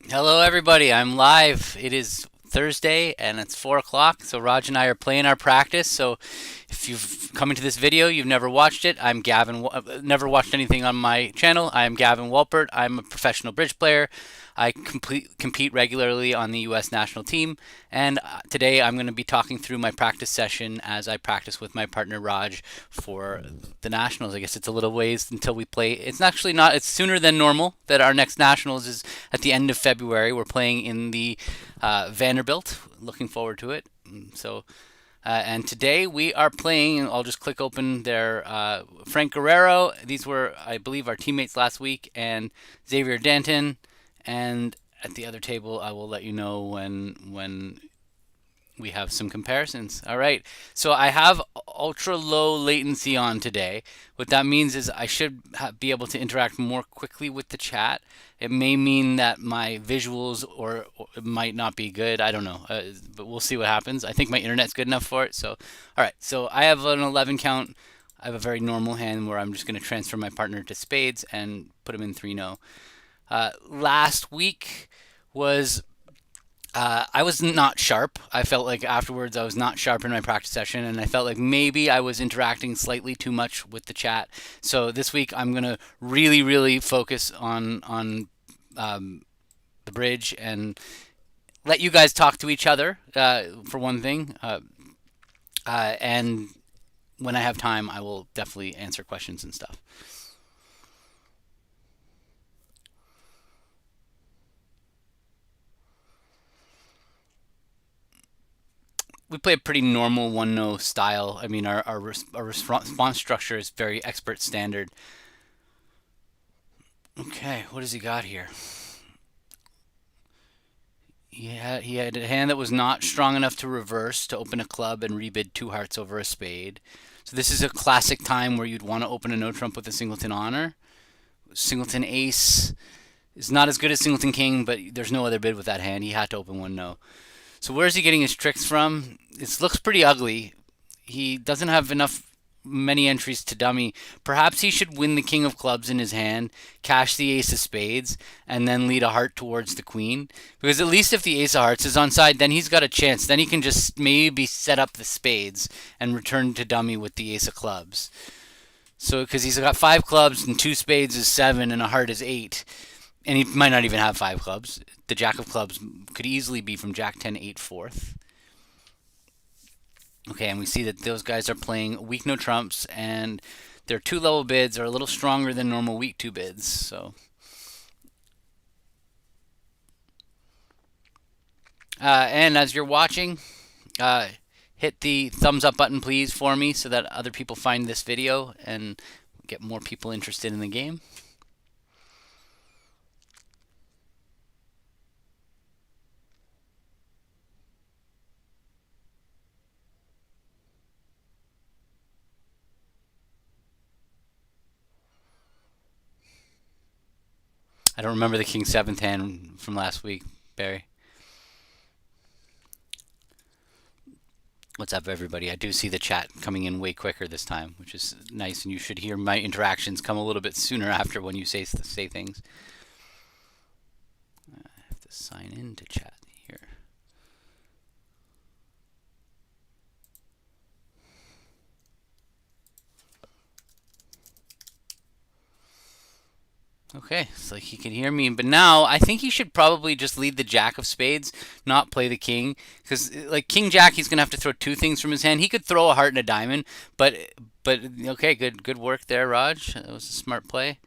Hello, everybody. I'm live. It is Thursday and it's 4 o'clock. So, Raj and I are playing our practice. So, if you've come into this video, you've never watched it, I'm Gavin, never watched anything on my channel. I am Gavin Walpert. I'm a professional bridge player. I compete regularly on the U.S. national team, and today I'm going to be talking through my practice session as I practice with my partner Raj for the nationals. I guess it's a little ways until we play. It's actually not. It's sooner than normal. That our next nationals is at the end of February. We're playing in the Vanderbilt. Looking forward to it. And today we are playing. I'll just click open their Frank Guerrero. These were, I believe, our teammates last week, and Xavier Danton. And at the other table, I will let you know when we have some comparisons. All right. So I have ultra low latency on today. What that means is I should be able to interact more quickly with the chat. It may mean that my visuals or it might not be good. I don't know. But we'll see what happens. I think my internet's good enough for it. So, all right. So I have an 11 count. I have a very normal hand where I'm just going to transfer my partner to spades and put him in 3-0. Last week was I was not sharp. I felt like afterwards I was not sharp in my practice session, and I felt like maybe I was interacting slightly too much with the chat. So this week I'm gonna really, really focus on the bridge and let you guys talk to each other for one thing. And when I have time, I will definitely answer questions and stuff. We play a pretty normal 1-0 style. I mean, our response structure is very expert standard. Okay, what does he got here? He had a hand that was not strong enough to reverse to open a club and rebid two hearts over a spade. So this is a classic time where you'd want to open a no trump with a singleton honor. Singleton ace is not as good as singleton king, but there's no other bid with that hand. He had to open one no. So where's he getting his tricks from? It looks pretty ugly. He doesn't have enough many entries to dummy. Perhaps he should win the king of clubs in his hand, cash the ace of spades, and then lead a heart towards the queen. Because at least if the ace of hearts is on side, then he's got a chance. Then he can just maybe set up the spades and return to dummy with the ace of clubs. So because he's got five clubs and two spades is seven and a heart is eight, and he might not even have five clubs. The jack of clubs could easily be from jack 10 8 fourth. Okay, and we see that those guys are playing weak no trumps, and their two level bids are a little stronger than normal weak two bids. So, and as you're watching, uh, hit the thumbs up button, please, for me, so that other people find this video and get more people interested in the game. I don't remember the king seventh hand from last week, Barry. What's up, everybody? I do see the chat coming in way quicker this time, which is nice, and you should hear my interactions come a little bit sooner after when you say things. I have to sign in to chat here. Okay, so he can hear me, but now I think he should probably just lead the jack of spades, not play the king, because like king jack, he's gonna have to throw two things from his hand. He could throw a heart and a diamond, but okay, good work there, Raj. That was a smart play.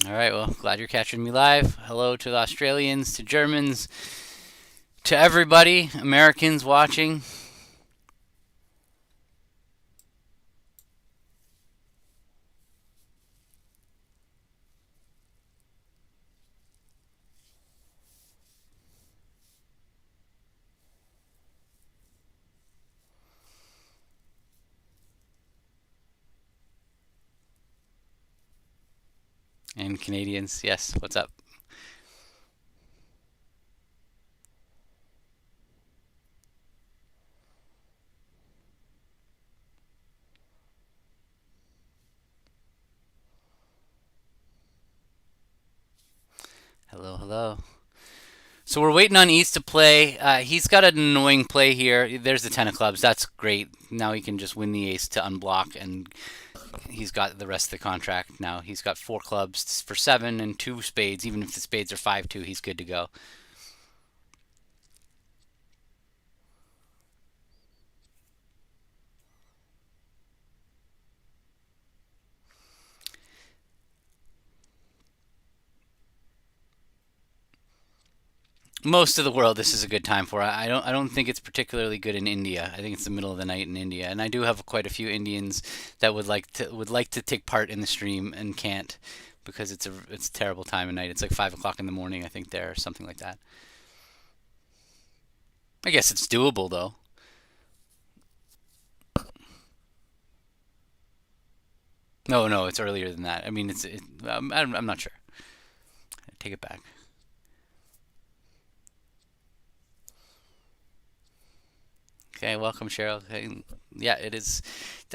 All right, well, glad you're catching me live. Hello to the Australians, to Germans, to everybody, Americans watching. And Canadians, yes, what's up? Hello, hello. So we're waiting on East to play. He's got an annoying play here. There's the 10 of clubs. That's great. Now he can just win the ace to unblock, and he's got the rest of the contract now. He's got 4 clubs for 7 and 2 spades. Even if the spades are 5-2, he's good to go. Most of the world, this is a good time for. I don't think it's particularly good in India. I think it's the middle of the night in India, and I do have quite a few Indians that would like to take part in the stream and can't because it's a terrible time of night. It's like 5 o'clock in the morning, I think there, or something like that. I guess it's doable though. No, no, it's earlier than that. I mean, I'm not sure. I take it back. Okay, welcome, Cheryl. Hey, yeah, it is.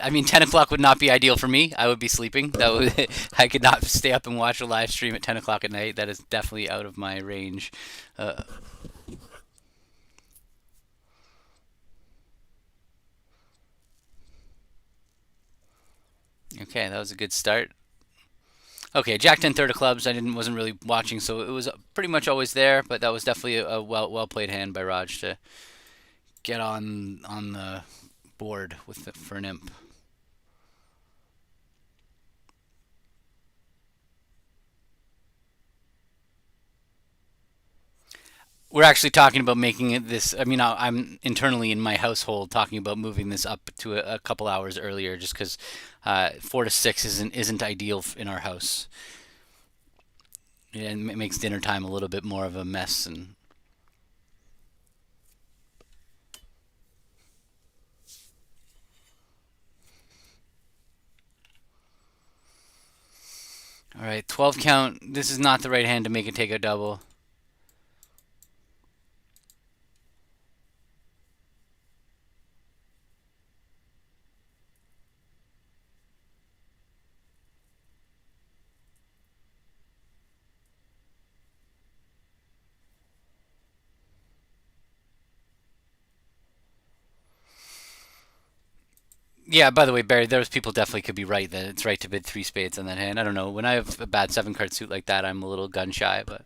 I mean, 10 o'clock would not be ideal for me. I would be sleeping. That would I could not stay up and watch a live stream at 10 o'clock at night. That is definitely out of my range. Uh, okay, that was a good start. Okay, Jack 10 third of clubs. I didn't wasn't really watching, so it was pretty much always there. But that was definitely a well played hand by Raj to get on the board for an imp. We're actually talking about making it this. I mean, I'm internally in my household talking about moving this up to a couple hours earlier, just because 4 to 6 isn't ideal in our house. Yeah, and it makes dinner time a little bit more of a mess. And all right, 12 count. This is not the right hand to make it take a double. Yeah, by the way, Barry, those people definitely could be right that it's right to bid 3 spades on that hand. I don't know. When I have a bad 7 card suit like that, I'm a little gun shy, but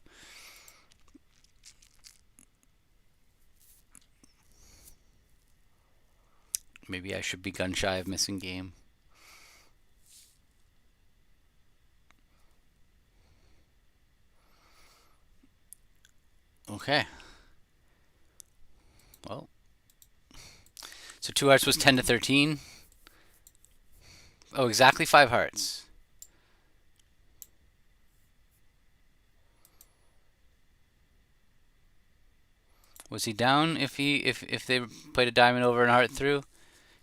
maybe I should be gun shy of missing game. Okay. Well, so 2 hearts was 10 to 13. Oh, exactly 5 hearts. Was he down if they played a diamond over and a heart through?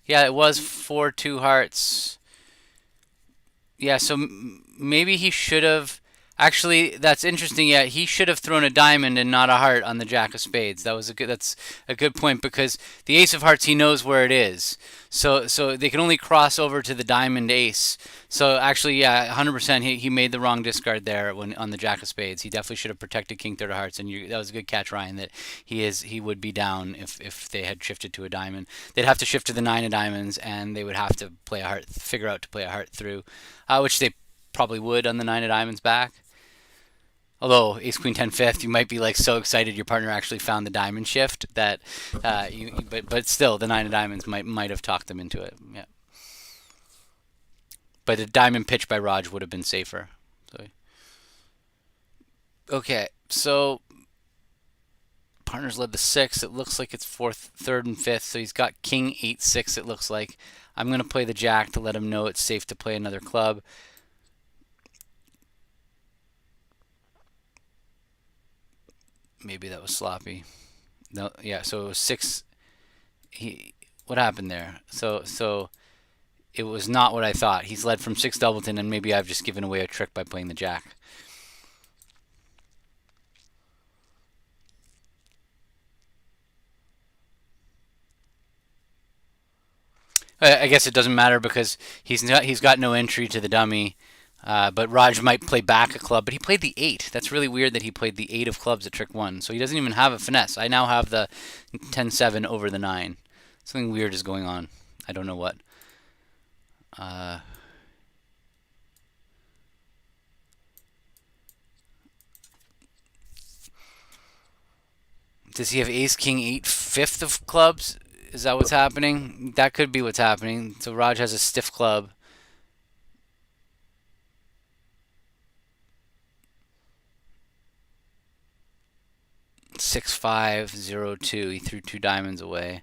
Yeah, it was 4 2 hearts. Yeah, so maybe he should have. Actually, that's interesting. Yeah, he should have thrown a diamond and not a heart on the jack of spades. That's a good point because the ace of hearts he knows where it is. So they can only cross over to the diamond ace. So actually, yeah, 100%. He made the wrong discard there when on the jack of spades. He definitely should have protected king third of hearts. And that was a good catch, Ryan. That he would be down if they had shifted to a diamond. They'd have to shift to the 9 of diamonds, and they would have to play a heart, figure out to play a heart through, which they probably would on the 9 of diamonds back. Although ace queen 10 fifth, you might be like so excited your partner actually found the diamond shift that but still the 9 of diamonds might have talked them into it. Yeah, but a diamond pitch by Raj would have been safer. So Okay, so partner's led the six. It looks like it's fourth, third, and fifth. So he's got king eight six. It looks like. I'm gonna play the jack to let him know it's safe to play another club. Maybe that was sloppy. No, yeah. So it was six. He. What happened there? So it was not what I thought. He's led from six doubleton, and maybe I've just given away a trick by playing the jack. I guess it doesn't matter because he's got no entry to the dummy. But Raj might play back a club, but he played the eight. That's really weird that he played the eight of clubs at trick one. So he doesn't even have a finesse. I now have the 10-7 over the nine. Something weird is going on. I don't know what. Uh, does he have ace king eight fifth of clubs? Is that what's happening? That could be what's happening. So Raj has a stiff club. 6-5-0-2. He threw two diamonds away.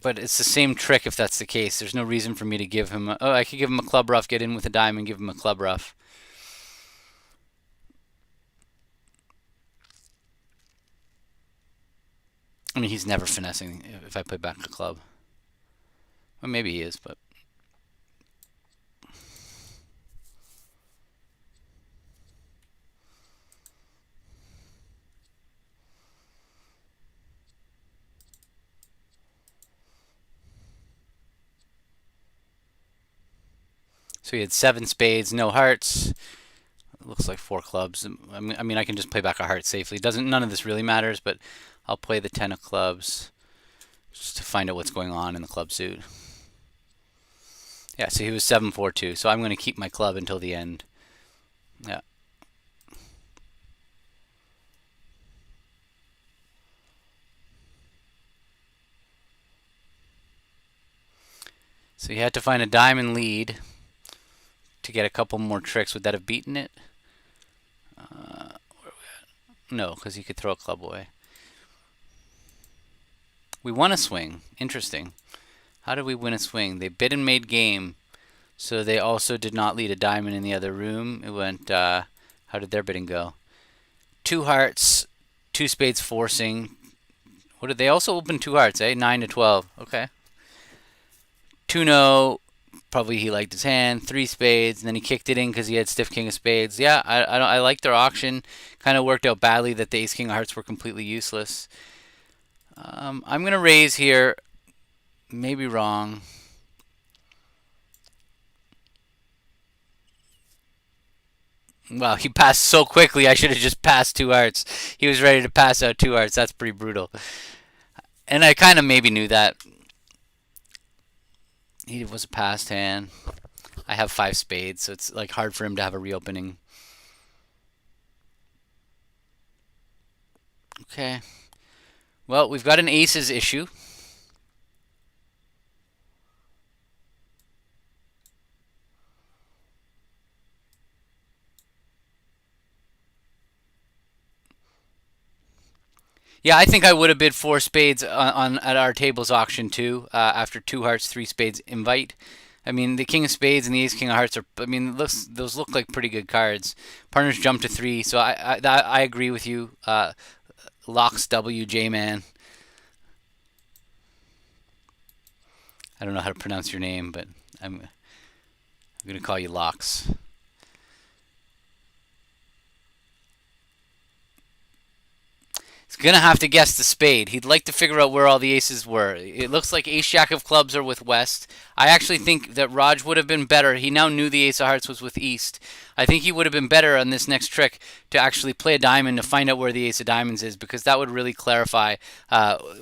But it's the same trick if that's the case. There's no reason for me to give him. Oh, I could give him a club rough, get in with a diamond, give him a club rough. I mean, he's never finessing if I play back a club. Well, maybe he is, but. So he had seven spades, no hearts. It looks like four clubs. I mean, I can just play back a heart safely. Doesn't none of this really matters, but I'll play the 10 of clubs just to find out what's going on in the club suit. Yeah, so he was 7-4-2. So I'm going to keep my club until the end. Yeah. So he had to find a diamond lead to get a couple more tricks. Would that have beaten it? No, because he could throw a club away. We won a swing. Interesting. How did we win a swing? They bid and made game. So they also did not lead a diamond in the other room. It went, how did their bidding go? Two hearts, two spades forcing. What did they also open two hearts, eh? 9-12. Okay. Two no. Probably he liked his hand. Three spades, and then he kicked it in because he had stiff king of spades. Yeah, I like their auction. Kind of worked out badly that the ace king of hearts were completely useless. I'm gonna raise here. Maybe wrong. Well, he passed so quickly. I should have just passed two hearts. He was ready to pass out two hearts. That's pretty brutal. And I kind of maybe knew that. He was a passed hand. I have five spades, so it's like hard for him to have a reopening. Okay. Well, we've got an aces issue. Yeah, I think I would have bid four spades on at our tables auction too. After two hearts, three spades invite. I mean, the king of spades and the ace king of hearts are. I mean, those look like pretty good cards. Partners jump to three, so I agree with you. Locks W J man. I don't know how to pronounce your name, but I'm gonna call you Locks. He's gonna have to guess the spade. He'd like to figure out where all the aces were. It looks like ace jack of clubs are with West. I actually think that Raj would have been better. He now knew the ace of hearts was with East. I think he would have been better on this next trick to actually play a diamond to find out where the ace of diamonds is, because that would really clarify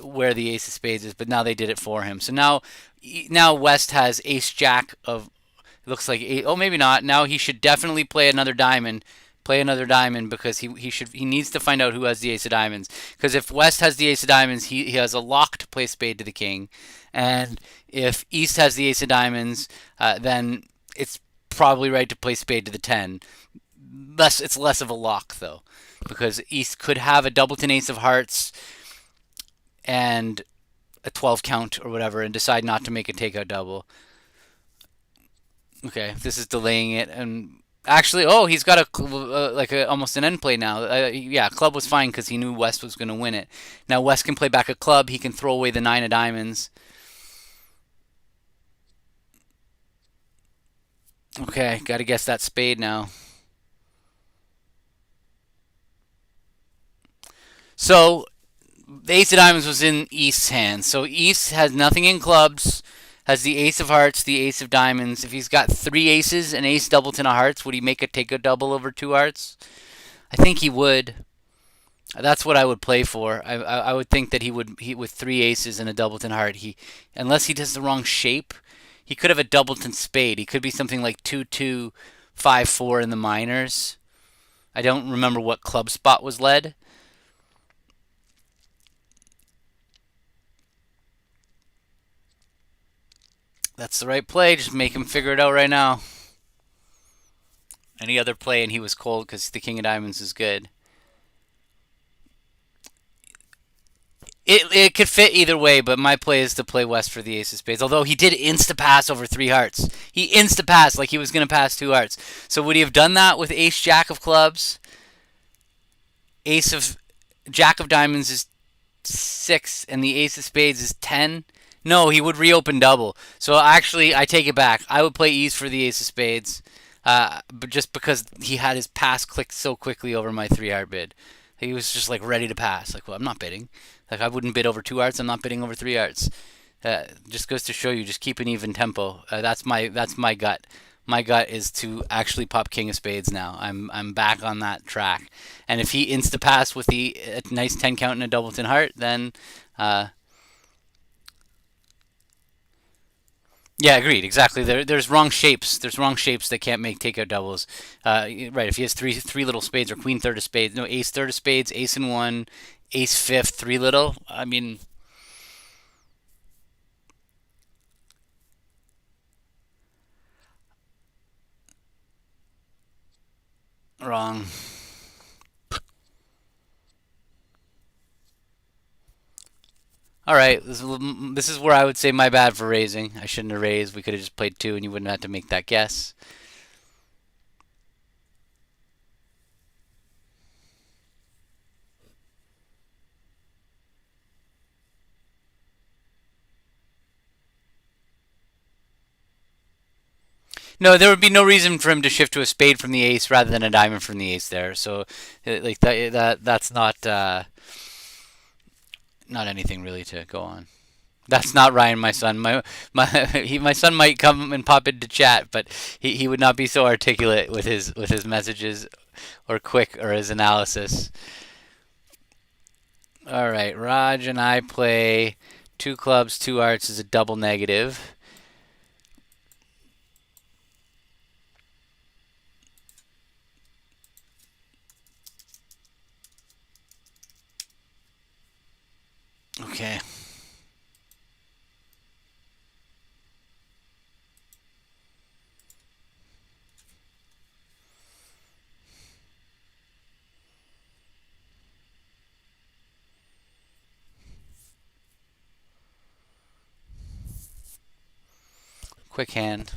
where the ace of spades is. But now they did it for him. So now West has ace jack of. It looks like oh, maybe not. Now he should definitely play another diamond, because he needs to find out who has the ace of diamonds. Because if West has the ace of diamonds, he has a lock to play spade to the king, and if East has the ace of diamonds, then it's probably right to play spade to the 10. It's less of a lock though, because East could have a doubleton ace of hearts and a 12 count or whatever, and decide not to make a takeout double. Okay, this is delaying it, and actually, oh, he's got almost an end play now. Yeah, club was fine because he knew West was going to win it. Now West can play back a club. He can throw away the nine of diamonds. Okay, got to guess that spade now. So the ace of diamonds was in East's hand. So East has nothing in clubs. Has the ace of hearts, the ace of diamonds. If he's got three aces, an ace doubleton of hearts, would he make a take a double over two hearts? I think he would. That's what I would play for. I would think that he with three aces and a doubleton heart. Unless he does the wrong shape, he could have a doubleton spade. He could be something like 2-2-5-4 in the minors. I don't remember what club spot was led. That's the right play. Just make him figure it out right now. Any other play and he was cold because the king of diamonds is good. It could fit either way, but my play is to play West for the ace of spades. Although he did insta pass over three hearts. He insta passed like he was going to pass two hearts. So would he have done that with ace jack of clubs? Ace of jack of diamonds is 6 and the ace of spades is 10? No, he would reopen double. So actually, I take it back. I would play ease for the ace of spades, but just because he had his pass clicked so quickly over my three heart bid. He was just like ready to pass. Like, well, I'm not bidding. Like, I wouldn't bid over two hearts. I'm not bidding over three hearts. Just goes to show you, just keep an even tempo. That's my gut. My gut is to actually pop king of spades now. I'm back on that track. And if he insta pass with the nice 10 count and a doubleton heart, then yeah, agreed. Exactly. There's wrong shapes. There's wrong shapes that can't make takeout doubles. Right. If he has three little spades or queen third of spades, no ace third of spades, ace and one, ace fifth, three little. I mean, wrong. All right. This is where I would say my bad for raising. I shouldn't have raised. We could have just played two, and you wouldn't have to make that guess. No, there would be no reason for him to shift to a spade from the ace rather than a diamond from the ace there. So, like that's not anything really to go on. That's not Ryan, my son. My son might come and pop into chat, but he would not be so articulate with his messages or quick or his analysis. All right, Raj and I play two clubs, two hearts is a double negative. Okay. Quick hand.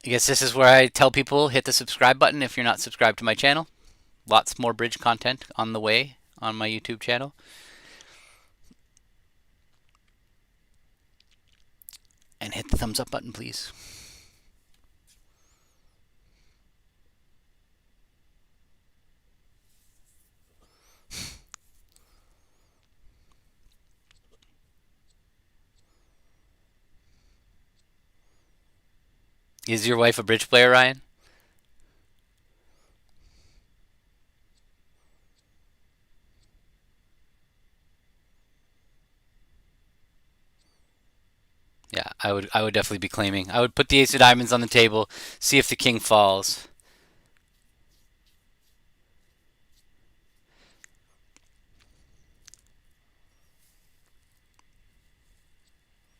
I guess this is where I tell people hit the subscribe button if you're not subscribed to my channel. Lots more bridge content on the way on my YouTube channel. And hit the thumbs up button, please. Is your wife a bridge player, Ryan? Yeah, I would definitely be claiming. I would put the ace of diamonds on the table, see if the king falls.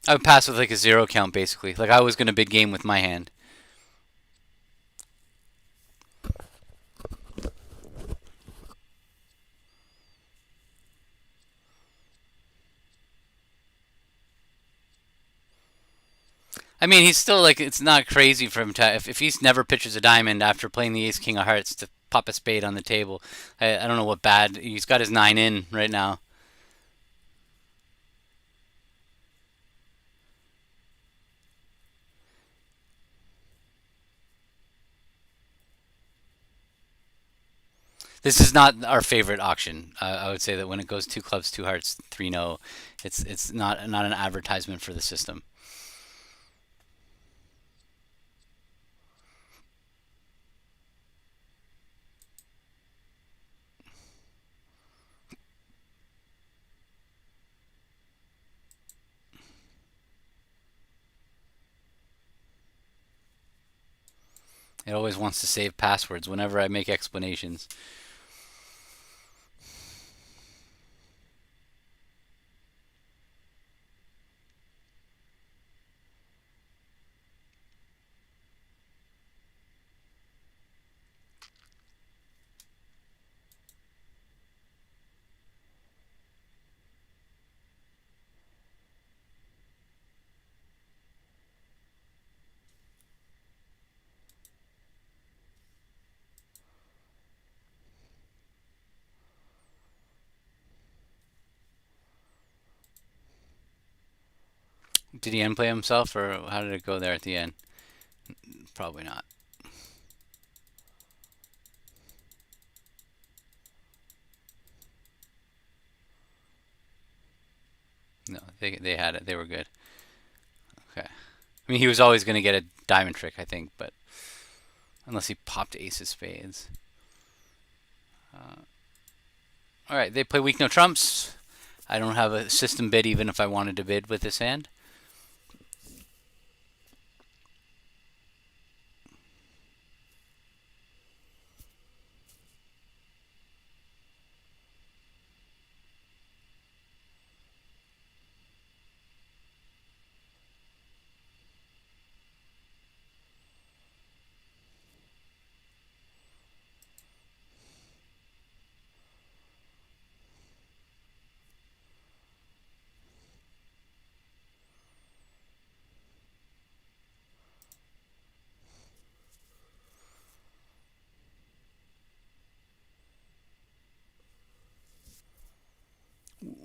I would pass with like a zero count basically. Like I was gonna big game with my hand. I mean, he's still like it's not crazy for him to if he's never pitches a diamond after playing the ace king of hearts to pop a spade on the table. I don't know what bad he's got his nine in right now. This is not our favorite auction. I would say that when it goes two clubs, two hearts, three no, it's not an advertisement for the system. It always wants to save passwords whenever I make explanations. Did he end play himself, or how did it go there at the end? Probably not. No, they had it. They were good. Okay. I mean, he was always going to get a diamond trick, I think, but unless he popped ace of spades. All right, they play weak no trumps. I don't have a system bid even if I wanted to bid with this hand.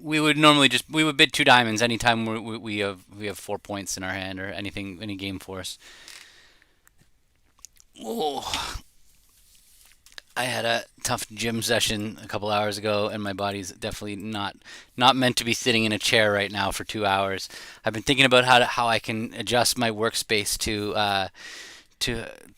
We would normally just we would bid two diamonds anytime we have 4 points in our hand or anything any game for us. Oh, I had a tough gym session a couple hours ago, and my body's definitely not meant to be sitting in a chair right now for 2 hours. I've been thinking about how I can adjust my workspace to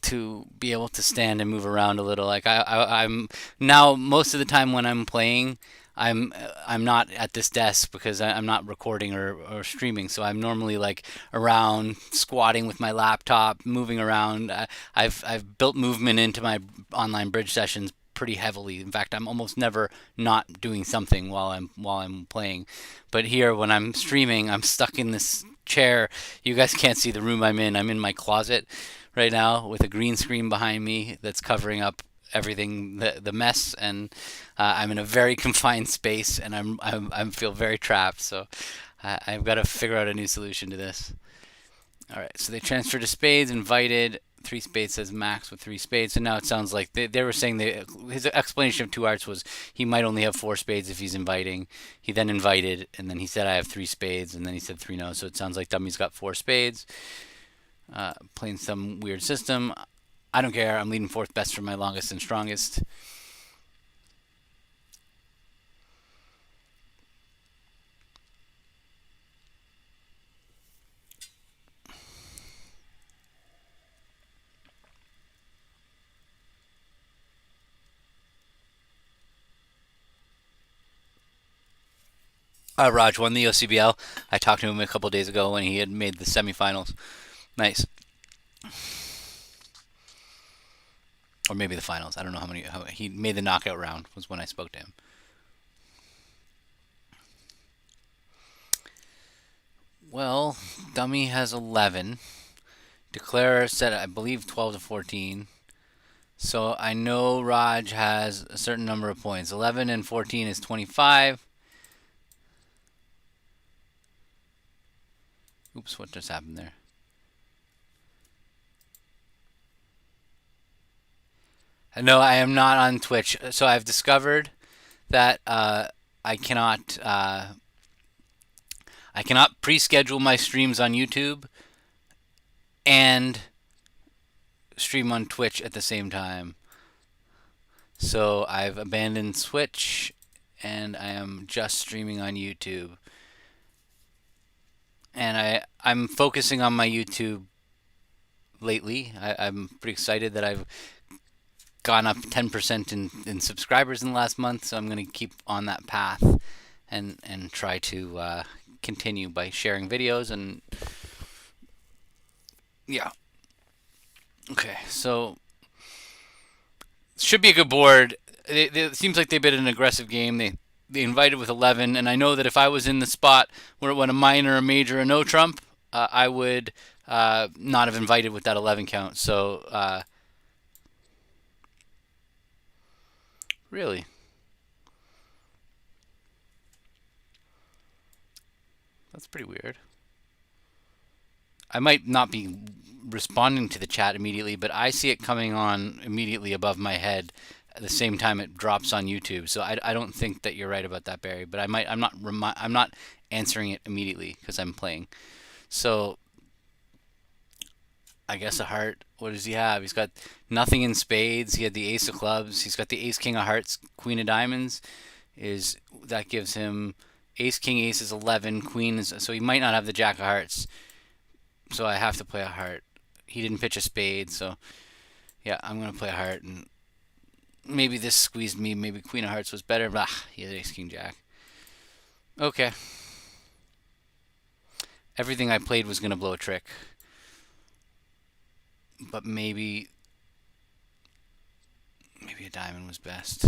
to be able to stand and move around a little. Like I'm now most of the time when I'm playing, I'm I'm not at this desk because I'm not recording or streaming. So I'm normally like around squatting with my laptop, moving around. I've built movement into my online bridge sessions pretty heavily. In fact, I'm almost never not doing something while I'm playing. But here when I'm streaming, I'm stuck in this chair. You guys can't see the room I'm in. I'm in my closet right now with a green screen behind me that's covering up everything the mess, and I'm in a very confined space, and I feel very trapped. So I've got to figure out a new solution to this. All right, so they transferred to spades, invited. Three spades says max with three spades. So now it sounds like they were saying his explanation of two hearts was he might only have four spades if he's inviting. He then invited, and then he said I have three spades, and then he said three no. So it sounds like Dummy's got four spades, playing some weird system. I don't care. I'm leading fourth best for my longest and strongest. Raj won the OCBL. I talked to him a couple days ago when he had made the semifinals. Nice. Or maybe the finals. I don't know how he made the knockout round was when I spoke to him. Well, Dummy has 11. Declare said I believe 12 to 14. So I know Raj has a certain number of points. 11 and 14 is 25. Oops, what just happened there? No, I am not on Twitch. So I've discovered that I cannot pre-schedule my streams on YouTube and stream on Twitch at the same time. So I've abandoned Twitch and I am just streaming on YouTube. And I'm focusing on my YouTube lately. I'm pretty excited that I've gone up 10% in subscribers in the last month, so I'm going to keep on that path and try to continue by sharing videos and yeah. Okay, so should be a good board. It seems like they bid an aggressive game. They invited with 11, and I know that if I was in the spot where it went a minor, a major, a no trump, I would not have invited with that 11 count. So really, that's pretty weird. I might not be responding to the chat immediately, but I see it coming on immediately above my head at the same time it drops on YouTube. So I don't think that you're right about that, Barry. But I'm not answering it immediately because I'm playing. So I guess a heart. What does he have? He's got nothing in spades. He had the ace of clubs. He's got the ace king of hearts, queen of diamonds. Is that gives him ace king ace is 11, queen is so he might not have the jack of hearts. So I have to play a heart. He didn't pitch a spade, so yeah, I'm gonna play a heart and maybe this squeezed me. Maybe queen of hearts was better. But he had ace king jack. Okay, everything I played was gonna blow a trick, but maybe a diamond was best.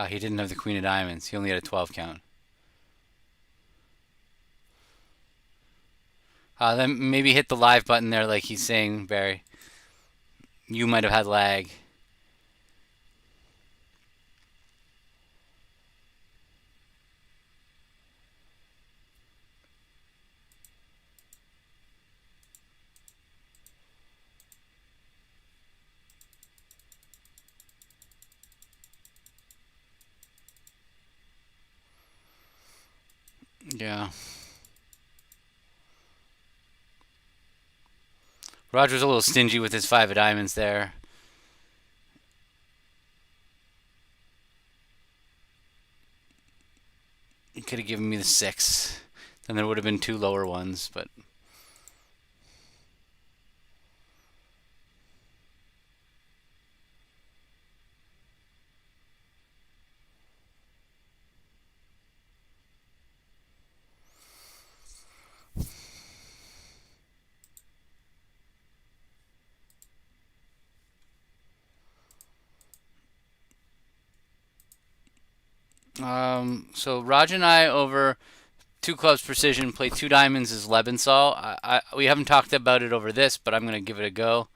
He didn't have the queen of diamonds. He only had a 12 count. Then maybe hit the live button there, like he's saying, Barry. You might have had lag. Yeah. Roger's a little stingy with his five of diamonds there. He could have given me the six. Then there would have been two lower ones, but so Raj and I over two clubs precision play two diamonds is Lebensal. We haven't talked about it over this, but I'm gonna give it a go.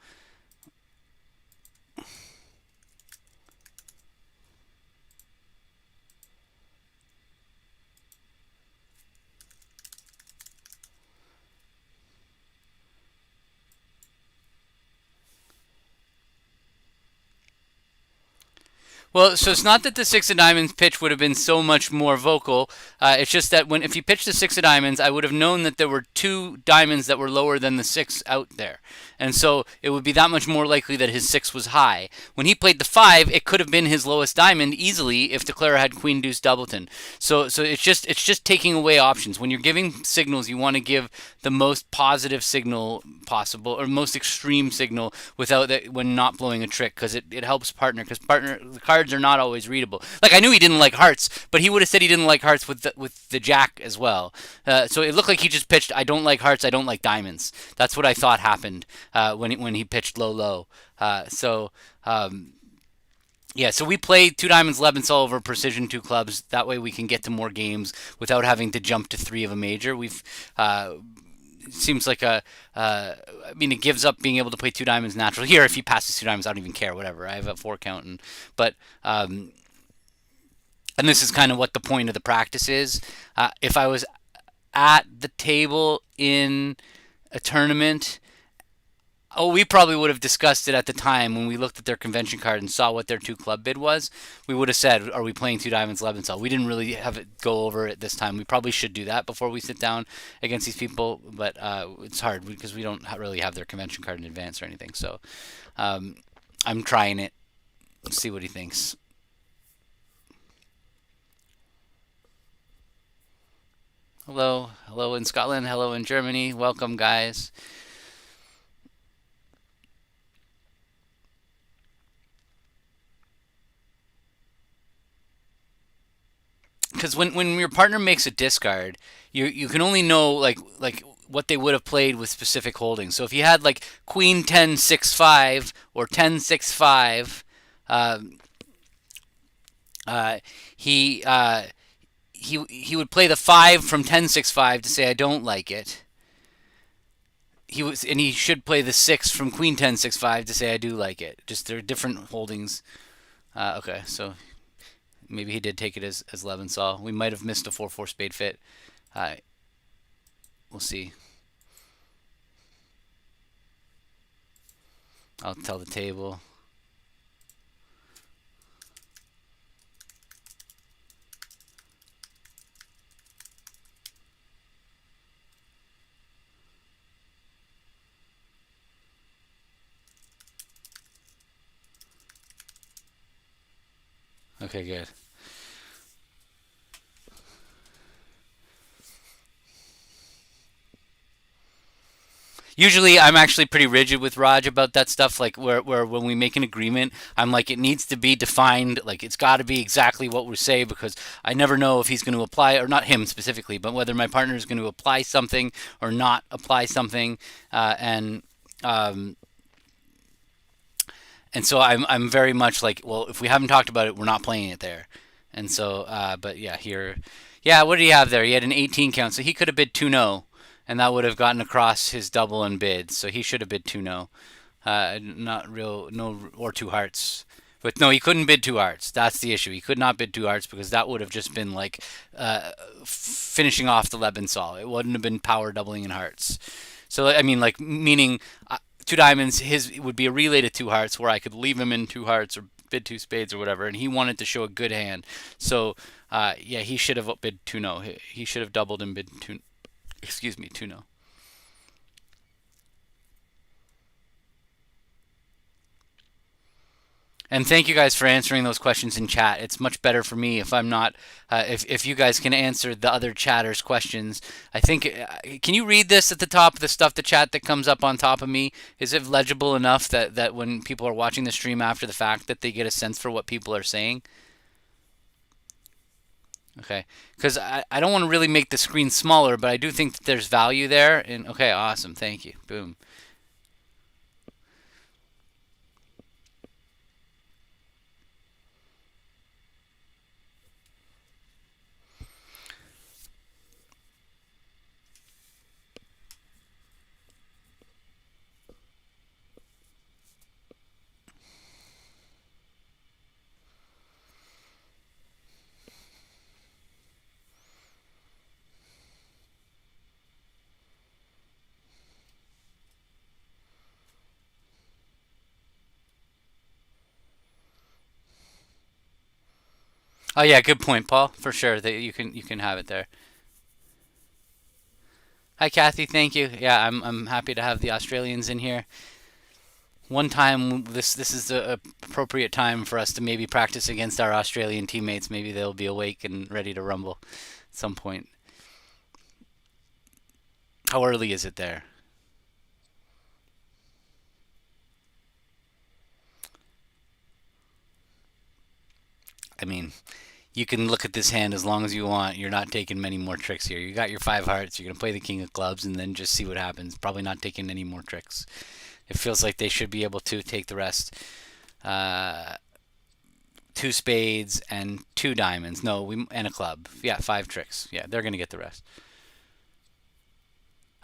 Well, so it's not that the six of diamonds pitch would have been so much more vocal. It's just that when if you pitched the six of diamonds, I would have known that there were two diamonds that were lower than the six out there, and so it would be that much more likely that his six was high. When he played the five, it could have been his lowest diamond easily if DeClara had Queen Deuce Doubleton. So it's just taking away options. When you're giving signals, you want to give the most positive signal possible or most extreme signal without that when not blowing a trick because it helps partner because partner the cards are not always readable. Like I knew he didn't like hearts, but he would have said he didn't like hearts with the jack as well. So it looked like he just pitched I don't like hearts, I don't like diamonds. That's what I thought happened when he pitched low low. So yeah, so we play two diamonds Lebenson over precision two clubs. That way we can get to more games without having to jump to three of a major. We've it seems like I mean, it gives up being able to play two diamonds natural. Here, if he passes two diamonds, I don't even care. Whatever. I have a four count, but and this is kind of what the point of the practice is. If I was at the table in a tournament, oh, we probably would have discussed it at the time when we looked at their convention card and saw what their two club bid was. We would have said, "Are we playing two diamonds, Lebenson?" We didn't really have it go over it this time. We probably should do that before we sit down against these people, but it's hard because we don't really have their convention card in advance or anything. So I'm trying it. Let's see what he thinks. Hello, hello in Scotland, hello in Germany. Welcome, guys. Because when your partner makes a discard, you can only know like what they would have played with specific holdings. So if you had like Queen 10-6-5 or 10-6-5, uh, uh, he he would play the five from 10-6-5 to say I don't like it. He should play the six from Queen 10-6-5 to say I do like it. Just they're different holdings. Okay, so maybe he did take it as Levensaw. We might have missed a 4-4 spade fit. Uh, we'll see. I'll tell the table. Okay, good. Usually, I'm actually pretty rigid with Raj about that stuff. Like where when we make an agreement, I'm like it needs to be defined. Like it's got to be exactly what we say because I never know if he's going to apply or not him specifically, but whether my partner is going to apply something or not apply something. And and so I'm very much like, well, if we haven't talked about it, we're not playing it there. And so, but yeah, here, yeah, what did he have there? He had an 18 count, so he could have bid 2-0, and that would have gotten across his double and bid. So he should have bid 2-0, not real, no, or two hearts. But no, he couldn't bid two hearts. That's the issue. He could not bid two hearts because that would have just been like finishing off the Lebensol. It wouldn't have been power doubling in hearts. So I mean, like meaning two diamonds, his would be a relay to two hearts where I could leave him in two hearts or bid two spades or whatever, and he wanted to show a good hand. So yeah, he should have bid 2-0. He should have doubled and bid two. Excuse me, 2-0. And thank you guys for answering those questions in chat. It's much better for me if I'm not, if you guys can answer the other chatters' questions. I think, can you read this at the top of the stuff, the chat that comes up on top of me? Is it legible enough that when people are watching the stream after the fact that they get a sense for what people are saying? Okay, because I don't want to really make the screen smaller, but I do think that there's value there. And okay, awesome, thank you. Boom. Oh yeah, good point, Paul. For sure that you can have it there. Hi, Kathy. Thank you. Yeah, I'm happy to have the Australians in here. One time, this is the appropriate time for us to maybe practice against our Australian teammates. Maybe they'll be awake and ready to rumble at some point. How early is it there? I mean, you can look at this hand as long as you want. You're not taking many more tricks here. You got your five hearts. You're gonna play the king of clubs and then just see what happens. Probably not taking any more tricks. It feels like they should be able to take the rest. Uh, two spades and two diamonds. No, we and a club. Yeah, five tricks. Yeah, they're gonna get the rest.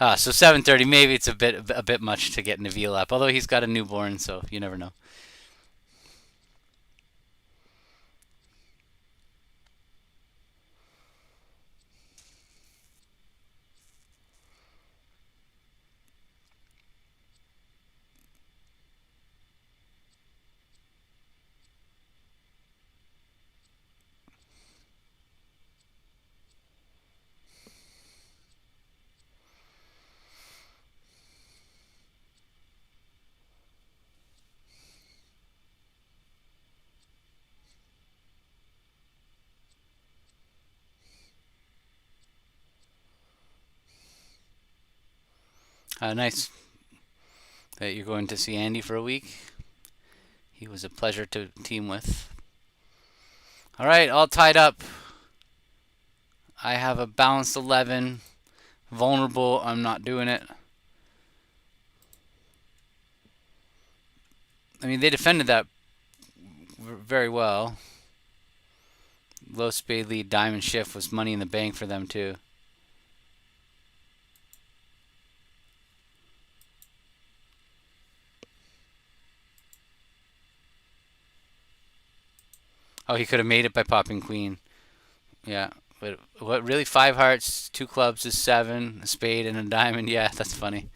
So 7:30. Maybe it's a bit much to get in the VL app. Although he's got a newborn, so you never know. Nice that you're going to see Andy for a week. He was a pleasure to team with. All right, all tied up. I have a balanced 11. Vulnerable. I'm not doing it. I mean, they defended that very well. Low spade lead, diamond shift was money in the bank for them too. Oh, he could have made it by popping queen. Yeah. But what really? Five hearts, two clubs is seven, a spade and a diamond. Yeah, that's funny.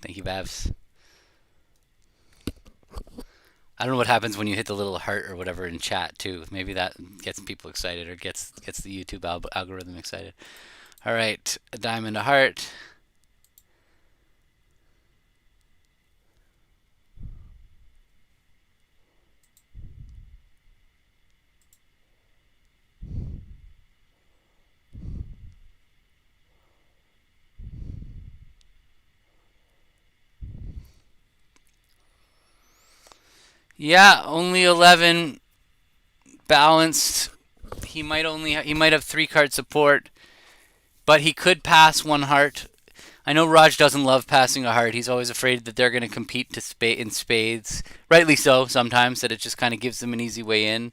Thank you, Babs. I don't know what happens when you hit the little heart or whatever in chat too. Maybe that gets people excited or gets the YouTube algorithm excited. All right, a diamond, a heart. Yeah, only 11 balanced. He might have three card support, but he could pass one heart. I know Raj doesn't love passing a heart. He's always afraid that they're going to compete in spades. Rightly so. Sometimes that it just kind of gives them an easy way in.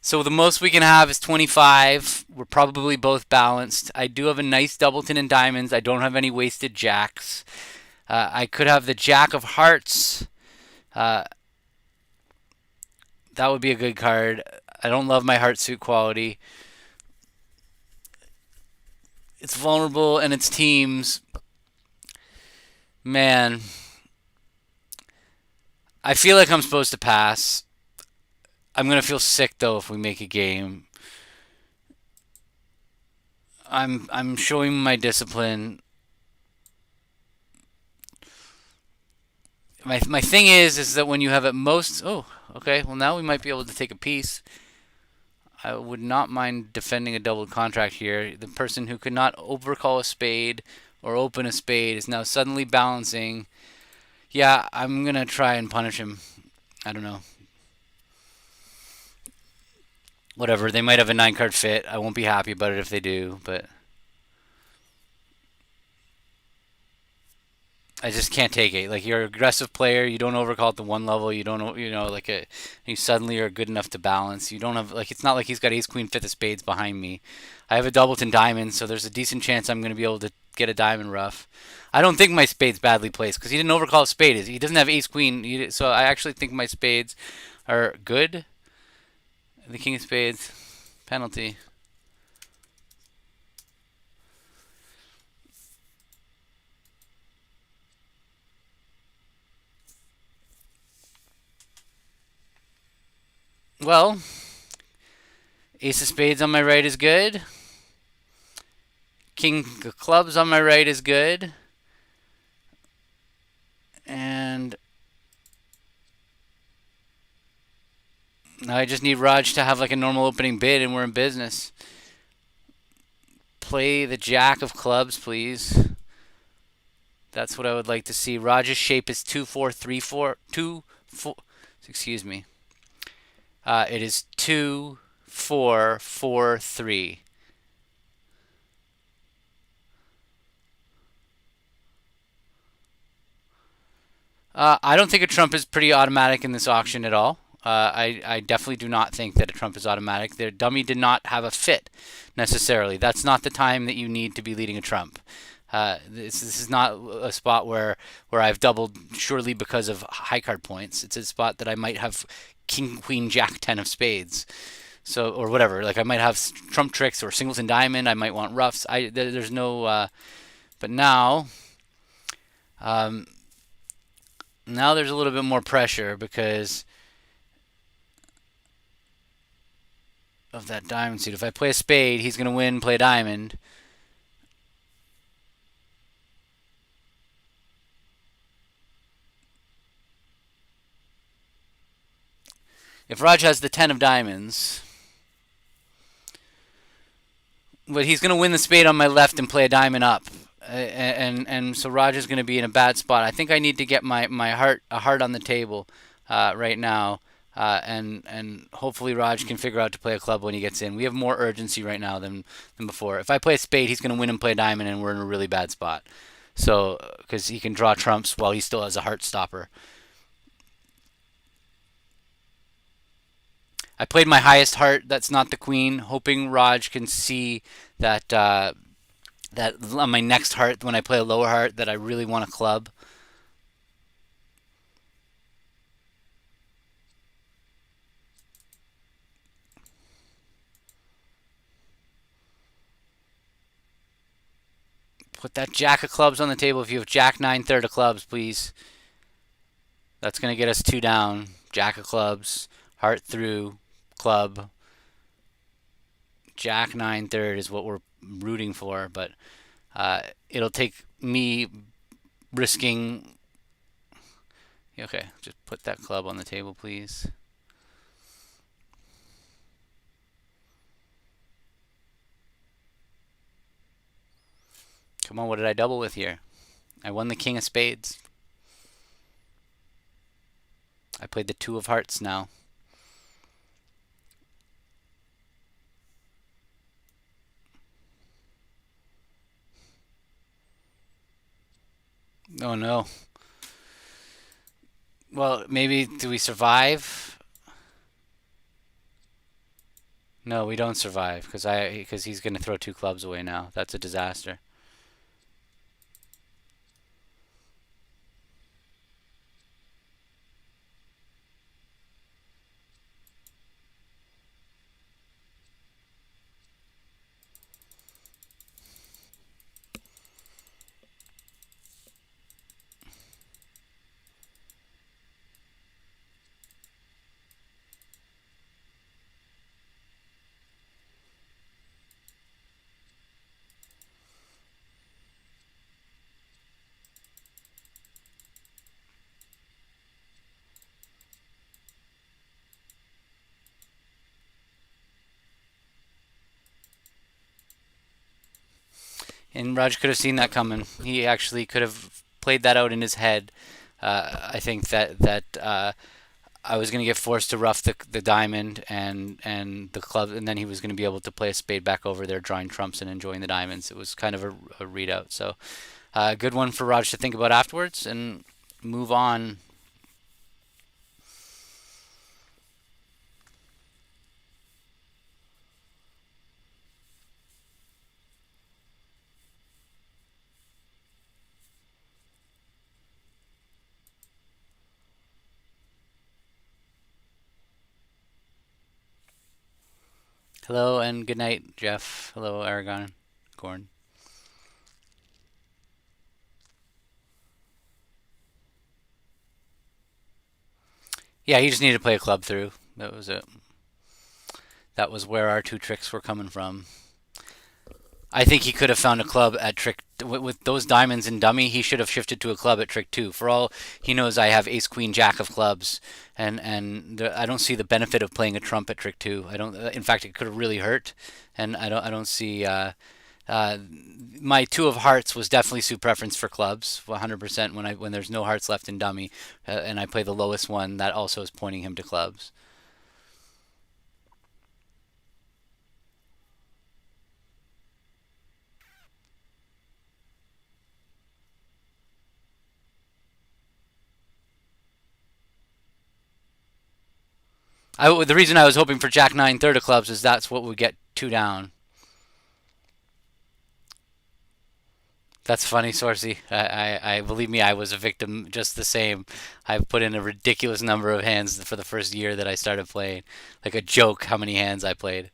So the most we can have is 25. We're probably both balanced. I do have a nice doubleton in diamonds. I don't have any wasted jacks. I could have the jack of hearts. Uh, that would be a good card. I don't love my heart suit quality. It's vulnerable and it's teams. Man, I feel like I'm supposed to pass. I'm gonna feel sick though if we make a game. I'm showing my discipline. My thing is that when you have at most, oh, okay, well now we might be able to take a piece. I would not mind defending a double contract here. The person who could not overcall a spade or open a spade is now suddenly balancing. Yeah, I'm gonna try and punish him. I don't know. Whatever. They might have a nine card fit. I won't be happy about it if they do, but I just can't take it. Like, you're an aggressive player. You don't overcall at the one level. You don't, like you suddenly are good enough to balance. You don't have like it's not like he's got ace queen fifth of spades behind me. I have a doubleton diamond, so there's a decent chance I'm going to be able to get a diamond rough. I don't think my spade's badly placed because he didn't overcall a spade. He doesn't have ace queen, so I actually think my spades are good. The king of spades penalty. Well, ace of spades on my right is good. King of clubs on my right is good. And now I just need Raj to have like a normal opening bid and we're in business. Play the jack of clubs, please. That's what I would like to see. Raj's shape is 2-4-3-4. 2-4. Excuse me. It is 2-4-4-3. I don't think a trump is pretty automatic in this auction at all. I definitely do not think that a trump is automatic. Their dummy did not have a fit necessarily. That's not the time that you need to be leading a trump. This is not a spot where I've doubled surely because of high card points. It's a spot that I might have king, queen, jack, 10 of spades. So, or whatever. Like I might have trump tricks or singleton diamond. I might want roughs. There's no. But now, um, now there's a little bit more pressure because of that diamond suit. If I play a spade, he's going to win, play a diamond. If Raj has the 10 of diamonds, but he's going to win the spade on my left and play a diamond up. And so Raj is going to be in a bad spot. I think I need to get my heart on the table right now. And hopefully Raj can figure out to play a club when he gets in. We have more urgency right now than before. If I play a spade, he's going to win and play a diamond, and we're in a really bad spot. So, because he can draw trumps while he still has a heart stopper. I played my highest heart. That's not the queen, hoping Raj can see that that on my next heart when I play a lower heart that I really want a club. Put that jack of clubs on the table. If you have jack 9 third of clubs, please. That's going to get us 2 down. Jack of clubs, heart through, club. Jack 9 third is what we're rooting for, but it'll take me risking. Okay, just put that club on the table, please. Come on, what did I double with here? I won the king of spades. I played the 2 of hearts now. Oh no. Well, maybe do we survive? No, we don't survive because he's going to throw 2 clubs away now. That's a disaster. And Raj could have seen that coming. He actually could have played that out in his head. I think that I was going to get forced to rough the diamond and the club, and then he was going to be able to play a spade back over there, drawing trumps and enjoying the diamonds. It was kind of a readout. So Good one for Raj to think about afterwards and move on. Hello and good night, Jeff. Hello, Aragon. Gorn. Yeah, he just needed to play a club through. That was it. That was where our two tricks were coming from. I think he could have found a club at trick with those diamonds in dummy. He should have shifted to a club at trick two. For all he knows, I have ace queen jack of clubs, and I don't see the benefit of playing a trump at trick two. I don't. In fact, it could have really hurt, and I don't see. Uh, my two of hearts was definitely suit preference for clubs, 100% when there's no hearts left in dummy, and I play the lowest one. That also is pointing him to clubs. The reason I was hoping for Jack nine third of clubs is that's what would get two down. That's funny, Sorsey. I believe me, I was a victim just the same. I've put in a ridiculous number of hands for the first year that I started playing, like a joke how many hands I played.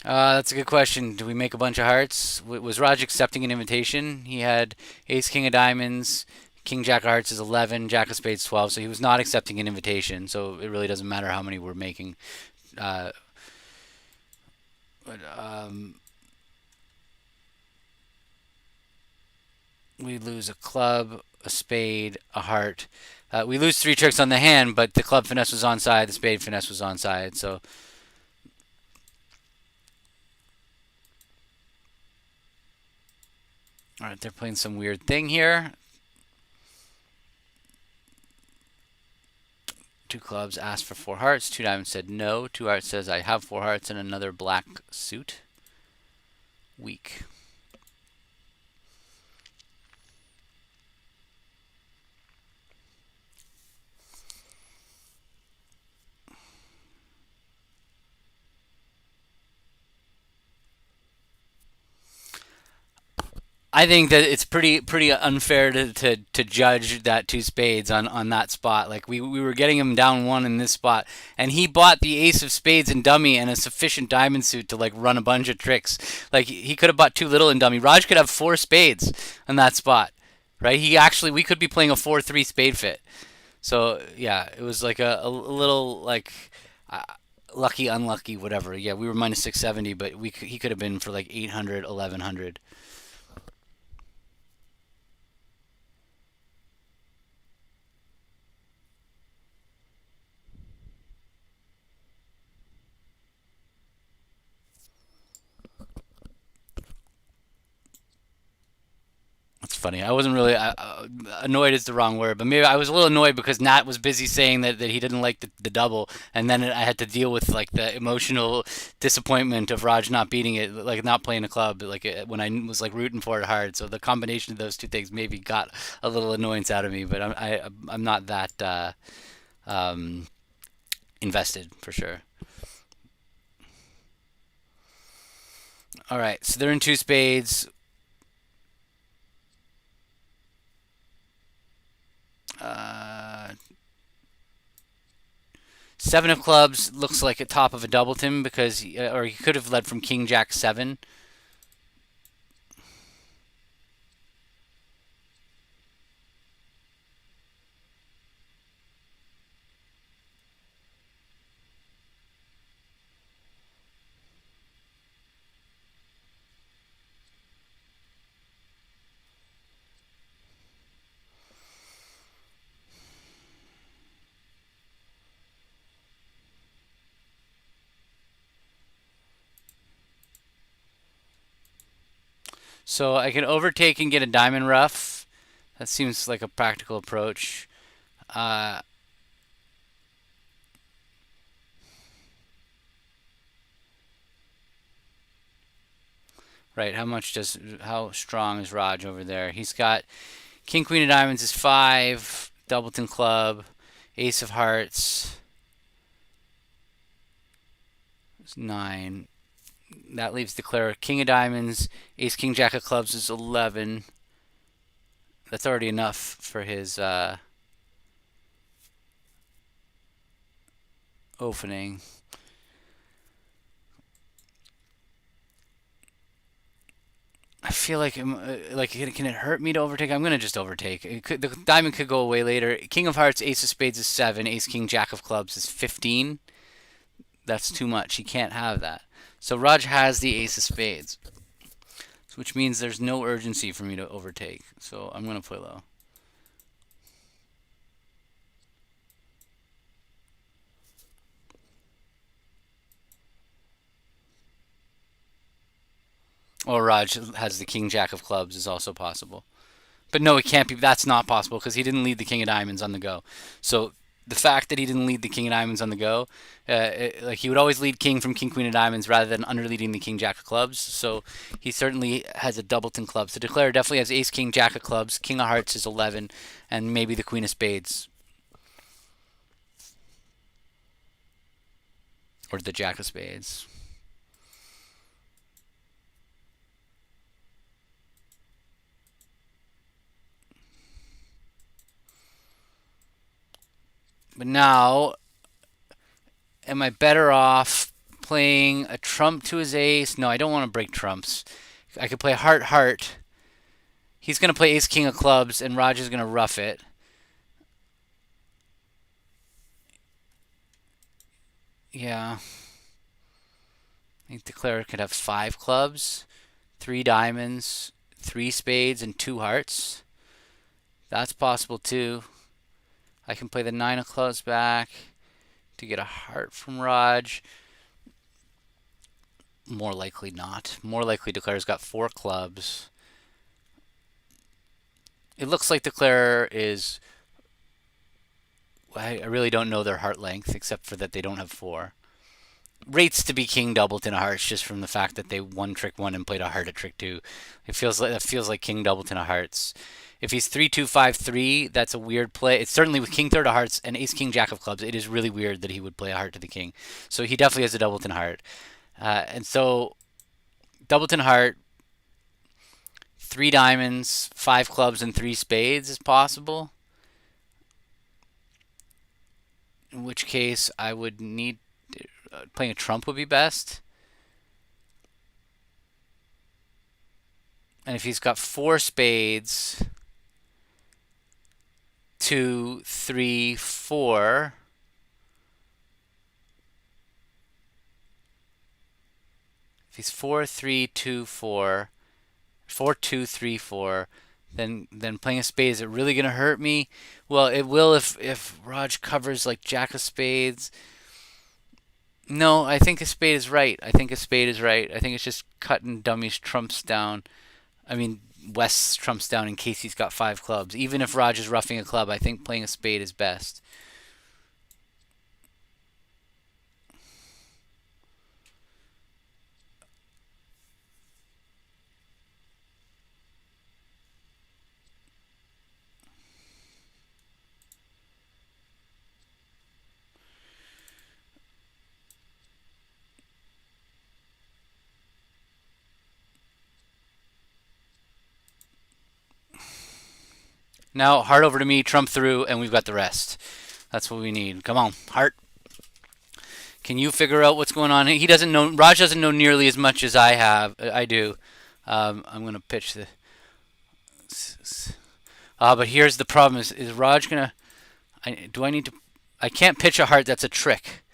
That's a good question. Do we make a bunch of hearts? Was Raj accepting an invitation? He had Ace King of Diamonds, King Jack of Hearts is 11, Jack of Spades 12, so he was not accepting an invitation. So it really doesn't matter how many we're making. Uh, but, we lose a club, a spade, a heart. We lose three tricks on the hand, but the club finesse was onside, the spade finesse was onside. So, all right, they're playing some weird thing here. Two clubs asked for four hearts. Two diamonds said no. Two hearts says I have four hearts and another black suit. Weak. I think that it's pretty unfair to judge that two spades on that spot. Like we were getting him down one in this spot, and he bought the ace of spades in dummy and a sufficient diamond suit to like run a bunch of tricks. Like he could have bought too little in dummy. Raj could have four spades on that spot, right? We could be playing a 4-3 spade fit. So yeah, it was like a little like. Uh, Lucky, unlucky, whatever. Yeah, we were minus 670, but he could have been for like 800, 1100. That's funny. I wasn't really annoyed is the wrong word, but maybe I was a little annoyed because Nat was busy saying that he didn't like the double, and then I had to deal with like the emotional disappointment of Raj not beating it, like not playing the club, like when I was like rooting for it hard. So the combination of those two things maybe got a little annoyance out of me, but I'm not that um, invested for sure. All right, so they're in two spades. Uh, Seven of clubs looks like a top of a doubleton because, or he could have led from King Jack seven. So I can overtake and get a diamond rough. That seems like a practical approach. Uh, right, how strong is Raj over there? He's got King Queen of Diamonds is 5, Doubleton Club, Ace of Hearts is 9. That leaves Declare King of Diamonds, Ace King Jack of Clubs is 11. That's already enough for his opening. I feel like can it hurt me to overtake? I'm gonna just overtake. The diamond could go away later. King of Hearts, Ace of Spades is 7. Ace King Jack of Clubs is 15. That's too much. He can't have that. So Raj has the Ace of Spades, which means there's no urgency for me to overtake. So I'm gonna play low. Or Raj has the King Jack of Clubs is also possible. But no, it can't be. That's not possible because he didn't lead the King of Diamonds on the go. So the fact that he didn't lead the King of Diamonds on the go, like he would always lead King from King Queen of Diamonds rather than underleading the King Jack of Clubs. So he certainly has a Doubleton Club. So Declare definitely has Ace King Jack of Clubs. King of Hearts is 11, and maybe the Queen of Spades or the Jack of Spades. But now, am I better off playing a trump to his ace? No, I don't want to break trumps. I could play heart heart. He's going to play ace king of clubs, and Roger's going to rough it. Yeah. I think Declare could have 5 clubs, 3 diamonds, 3 spades, and 2 hearts. That's possible too. I can play the 9 of clubs back to get a heart from Raj. More likely not. More likely Declare's got 4 clubs. It looks like Declare is. I really don't know their heart length except for that they don't have 4. Rates to be King Doubleton of Hearts just from the fact that they one trick one and played a heart at trick 2. That feels like King Doubleton of Hearts. If he's 3-2-5-3, that's a weird play. It's certainly with King Third of Hearts and Ace King Jack of Clubs. It is really weird that he would play a heart to the King. So he definitely has a Doubleton heart, and so Doubleton heart, 3 diamonds, 5 clubs, and 3 spades is possible. In which case, I would need playing a trump would be best. And if he's got 4 spades, 2, 3, 4. If he's 4, 3, 2, 4, 4, 2, 3, 4, then playing a spade, is it really gonna hurt me? Well, it will if Raj covers like Jack of Spades. No, I think a spade is right. I think a spade is right. I think it's just cutting dummies trumps down. I mean, West's trumps down in case he's got 5 clubs. Even if Raj is roughing a club, I think playing a spade is best. Now, heart over to me, trump through, and we've got the rest. That's what we need. Come on, heart. Can you figure out what's going on? He doesn't know. Raj doesn't know nearly as much as I have. I do. I'm gonna pitch the. But here's the problem: is Raj gonna? Do I need to? I can't pitch a heart. That's a trick.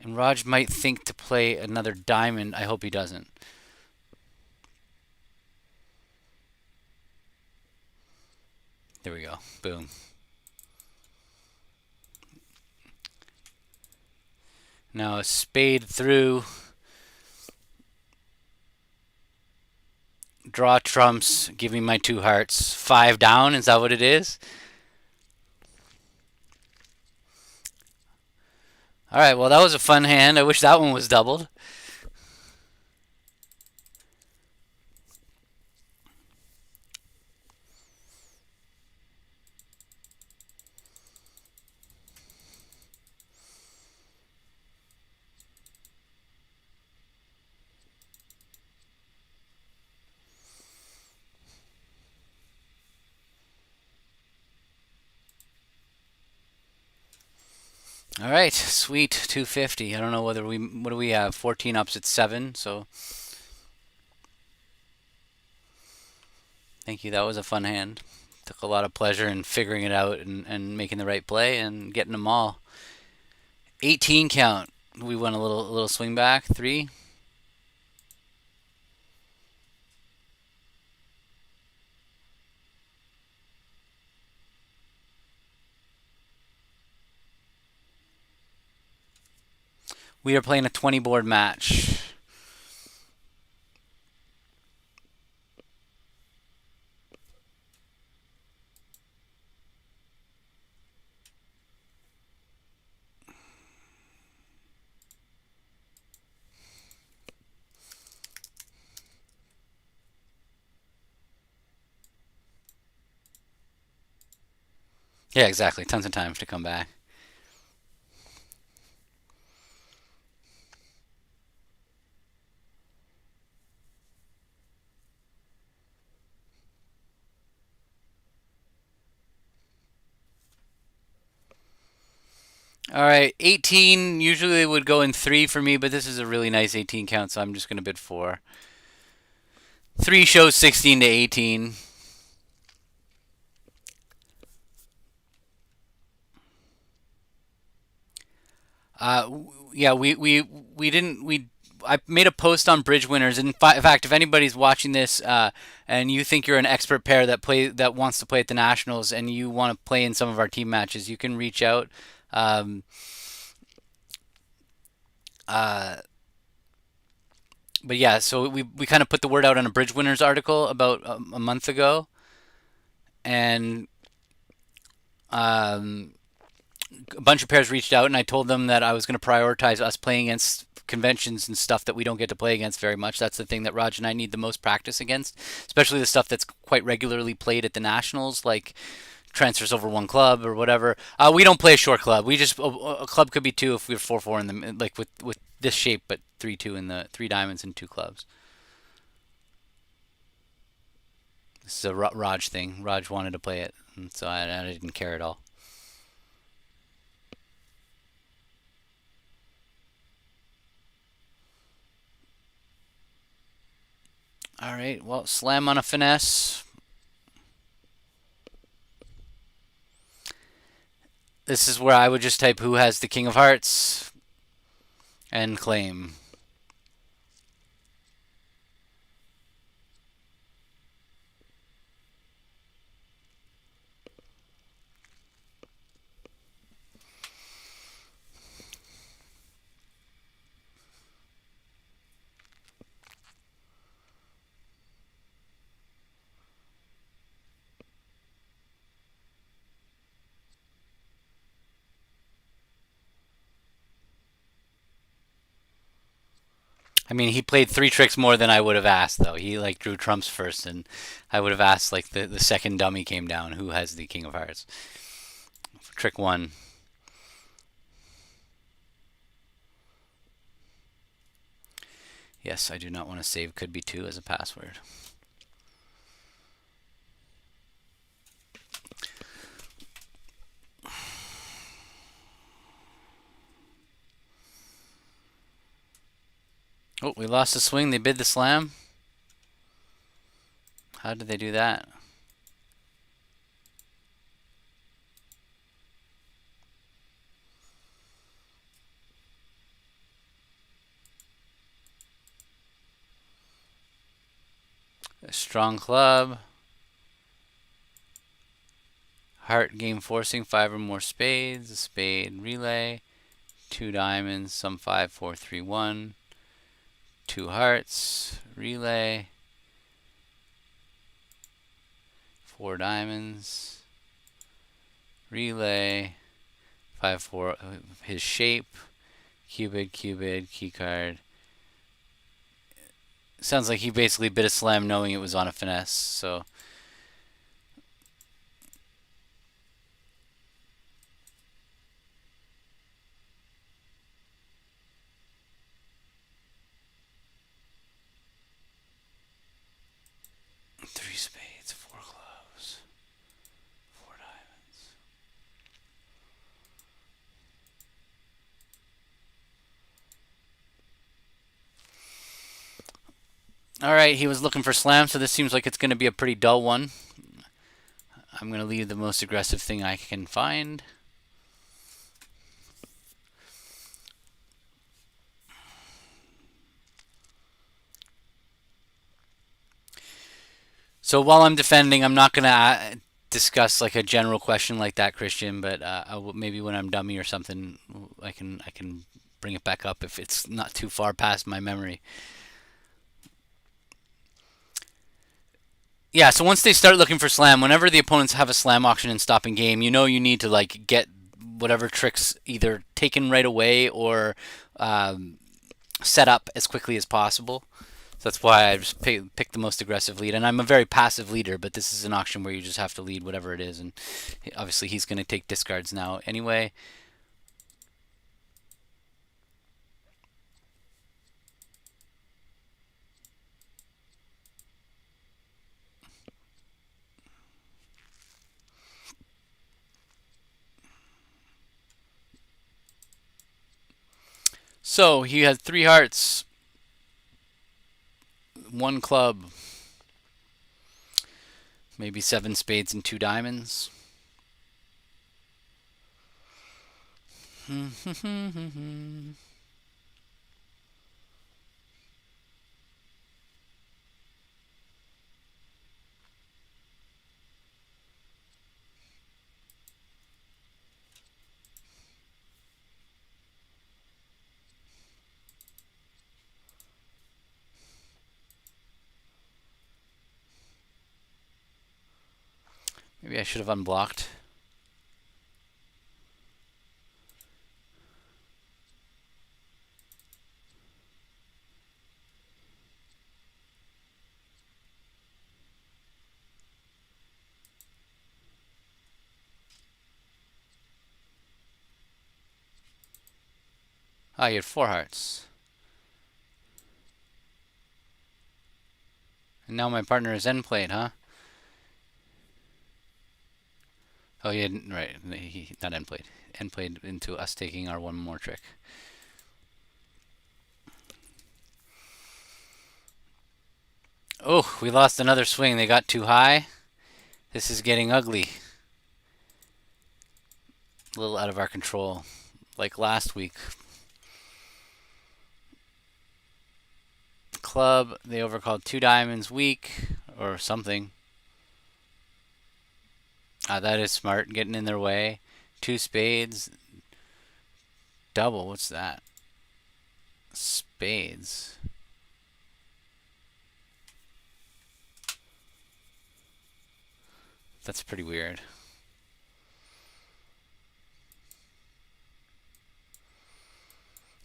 And Raj might think to play another diamond. I hope he doesn't. There we go. Boom. Now a spade through. Draw trumps. Give me my 2 hearts. 5 down. Is that what it is? All right. Well, that was a fun hand. I wish that one was doubled. All right, sweet 250. I don't know whether what do we have? 14 ups at 7. So thank you. That was a fun hand. Took a lot of pleasure in figuring it out and making the right play and getting them all. 18 count. We went a little swing back. 3. We are playing a 20 board match. Yeah, exactly. Tons of time to come back. All right, 18 usually would go in 3 for me, but this is a really nice 18 count, so I'm just going to bid 4. 3 shows 16 to 18. Yeah, we didn't we. I made a post on bridge winners. In fact, if anybody's watching this and you think you're an expert pair that wants to play at the nationals and you want to play in some of our team matches, you can reach out. Um, uh, but yeah, so we kind of put the word out on a bridge winners article about a month ago, and um, a bunch of pairs reached out, and I told them that I was going to prioritize us playing against conventions and stuff that we don't get to play against very much. That's the thing that Raj and I need the most practice against, especially the stuff that's quite regularly played at the nationals, like transfers over one club or whatever. We don't play a short club. We just a club could be 2 if we're 4-4 in the like with this shape, but 3-2 in the 3 diamonds and 2 clubs. This is a Raj thing. Raj wanted to play it, and so I didn't care at all. All right. Well, slam on a finesse. This is where I would just type who has the King of Hearts and claim. I mean, he played 3 tricks more than I would have asked, though. He like drew trumps first, and I would have asked like the second dummy came down, who has the King of Hearts? Trick 1. Yes, I do not want to save could be 2 as a password. Oh, we lost the swing. They bid the slam. How did they do that? A strong club. Heart game forcing 5 or more spades. A spade relay. 2 diamonds. Some 5, 4, 3, 1. 2 hearts. Relay. 4 diamonds. Relay. 5-4. His shape. Cupid, keycard. Sounds like he basically bid a slam knowing it was on a finesse, so. Three spades, 4 clubs, 4 diamonds. Alright, he was looking for slam, so this seems like it's going to be a pretty dull one. I'm going to leave the most aggressive thing I can find. So while I'm defending, I'm not going to discuss like a general question like that, Christian, but maybe when I'm dummy or something, I can bring it back up if it's not too far past my memory. Yeah, so once they start looking for slam, whenever the opponents have a slam auction and stopping game, you know you need to like get whatever tricks either taken right away or set up as quickly as possible. So that's why I just picked the most aggressive lead. And I'm a very passive leader, but this is an auction where you just have to lead whatever it is. And obviously he's going to take discards now anyway. So he had 3 hearts, 1 club, maybe 7 spades and 2 diamonds. Maybe I should have unblocked. Ah, you had 4 hearts. And now my partner is end played, huh? Oh, yeah, right. He not end played. End played into us taking our one more trick. Oh, we lost another swing. They got too high. This is getting ugly. A little out of our control, like last week. Club, they overcalled 2 diamonds weak or something. Ah, that is smart, getting in their way. 2 spades. Double, what's that? Spades. That's pretty weird.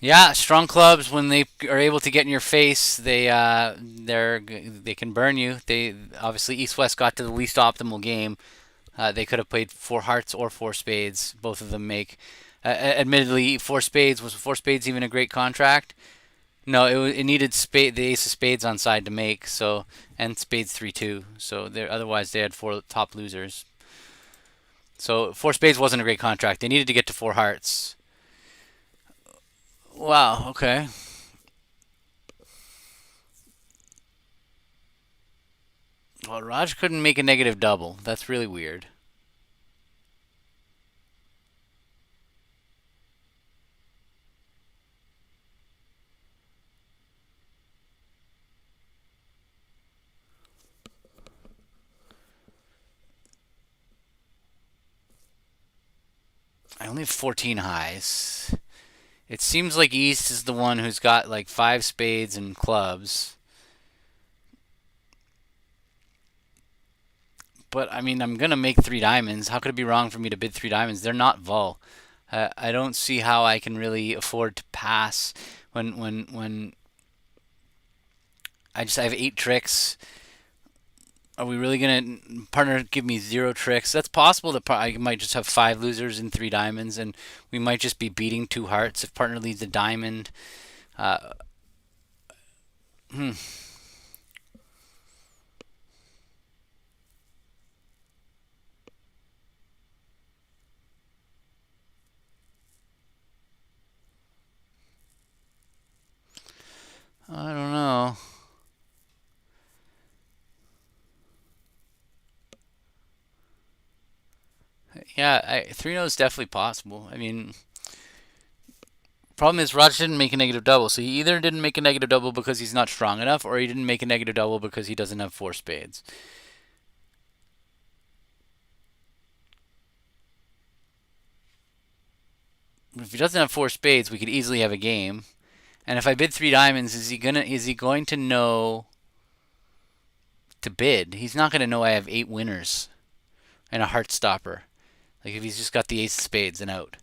Yeah, strong clubs when they are able to get in your face, they can burn you. They obviously East West got to the least optimal game. They could have played 4 hearts or 4 spades. Both of them make. Admittedly, 4 spades was 4 spades even a great contract. No, it needed the ace of spades on side to make. So and spades 3-2. So otherwise they had 4 top losers. So 4 spades wasn't a great contract. They needed to get to 4 hearts. Wow. Okay. Well, Raj couldn't make a negative double. That's really weird. I only have 14 highs. It seems like East is the one who's got like 5 spades and clubs. But I mean, I'm gonna make three diamonds. How could it be wrong for me to bid three diamonds? They're not vol. I don't see how I can really afford to pass when I have eight tricks. Are we really gonna partner give me zero tricks? That's possible that I might just have five losers and three diamonds, and we might just be beating two hearts if partner leads a diamond. Uh, hmm. I don't know. Yeah, 3-0 is definitely possible. I mean, problem is Raj didn't make a negative double, so he either didn't make a negative double because he's not strong enough, or he didn't make a negative double because he doesn't have four spades. If he doesn't have four spades, we could easily have a game. And if I bid three diamonds, is he going to know to bid? He's not going to know I have eight winners and a heart stopper. Like if he's just got the ace of spades and out.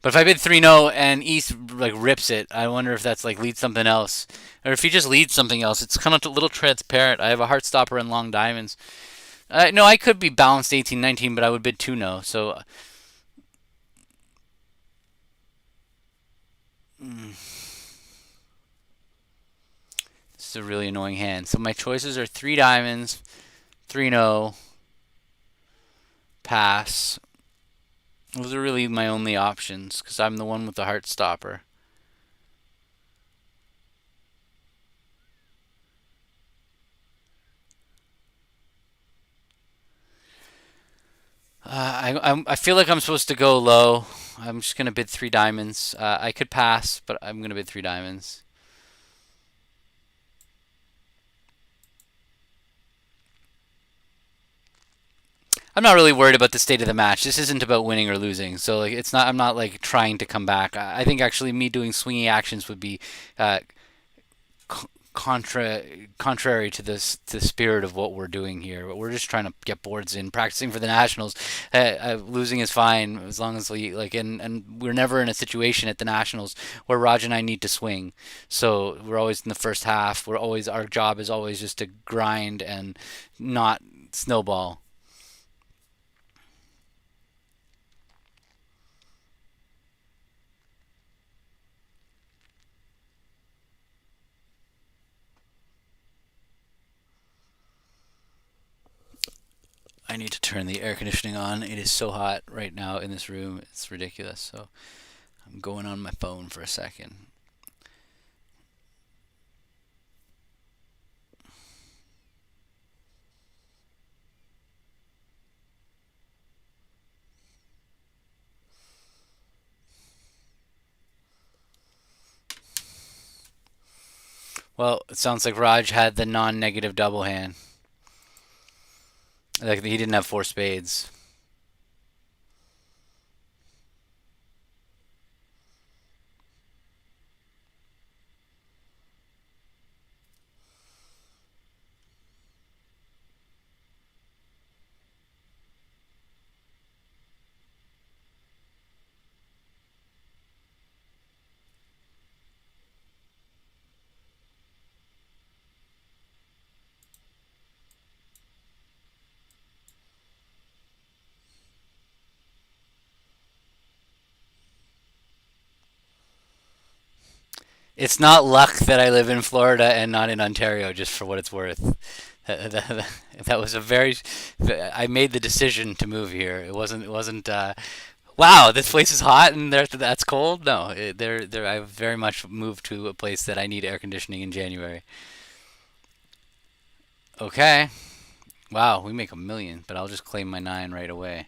But if I bid 3-0 and East like rips it, I wonder if that's like leads something else, or if he just leads something else. It's kind of a little transparent. I have a heart stopper and long diamonds. No, I could be balanced 18-19, but I would bid 2-0. So this is a really annoying hand. So my choices are three diamonds, 3-0, pass. Those are really my only options because I'm the one with the heart stopper. I feel like I'm supposed to go low. I'm just gonna bid three diamonds. I could pass, but I'm gonna bid three diamonds. I'm not really worried about the state of the match. This isn't about winning or losing. So like, it's not. I'm not like trying to come back. I think actually me doing swingy actions would be uh, contrary to this to the spirit of what we're doing here. But we're just trying to get boards in, practicing for the nationals. Losing is fine as long as we like, and we're never in a situation at the nationals where Raj and I need to swing. So we're always in the first half. We're always our job is always just to grind and not snowball. I need to turn the air conditioning on. It is so hot right now in this room. It's ridiculous. So I'm going on my phone for a second. Well, it sounds like Raj had the non-negative double hand. Like he didn't have four spades. It's not luck that I live in Florida and not in Ontario, just for what it's worth. That was a very. I made the decision to move here. It wasn't. It wasn't. Wow, this place is hot and that's cold. No, there. I very much moved to a place that I need air conditioning in January. Okay. Wow, we make a million, but I'll just claim my nine right away.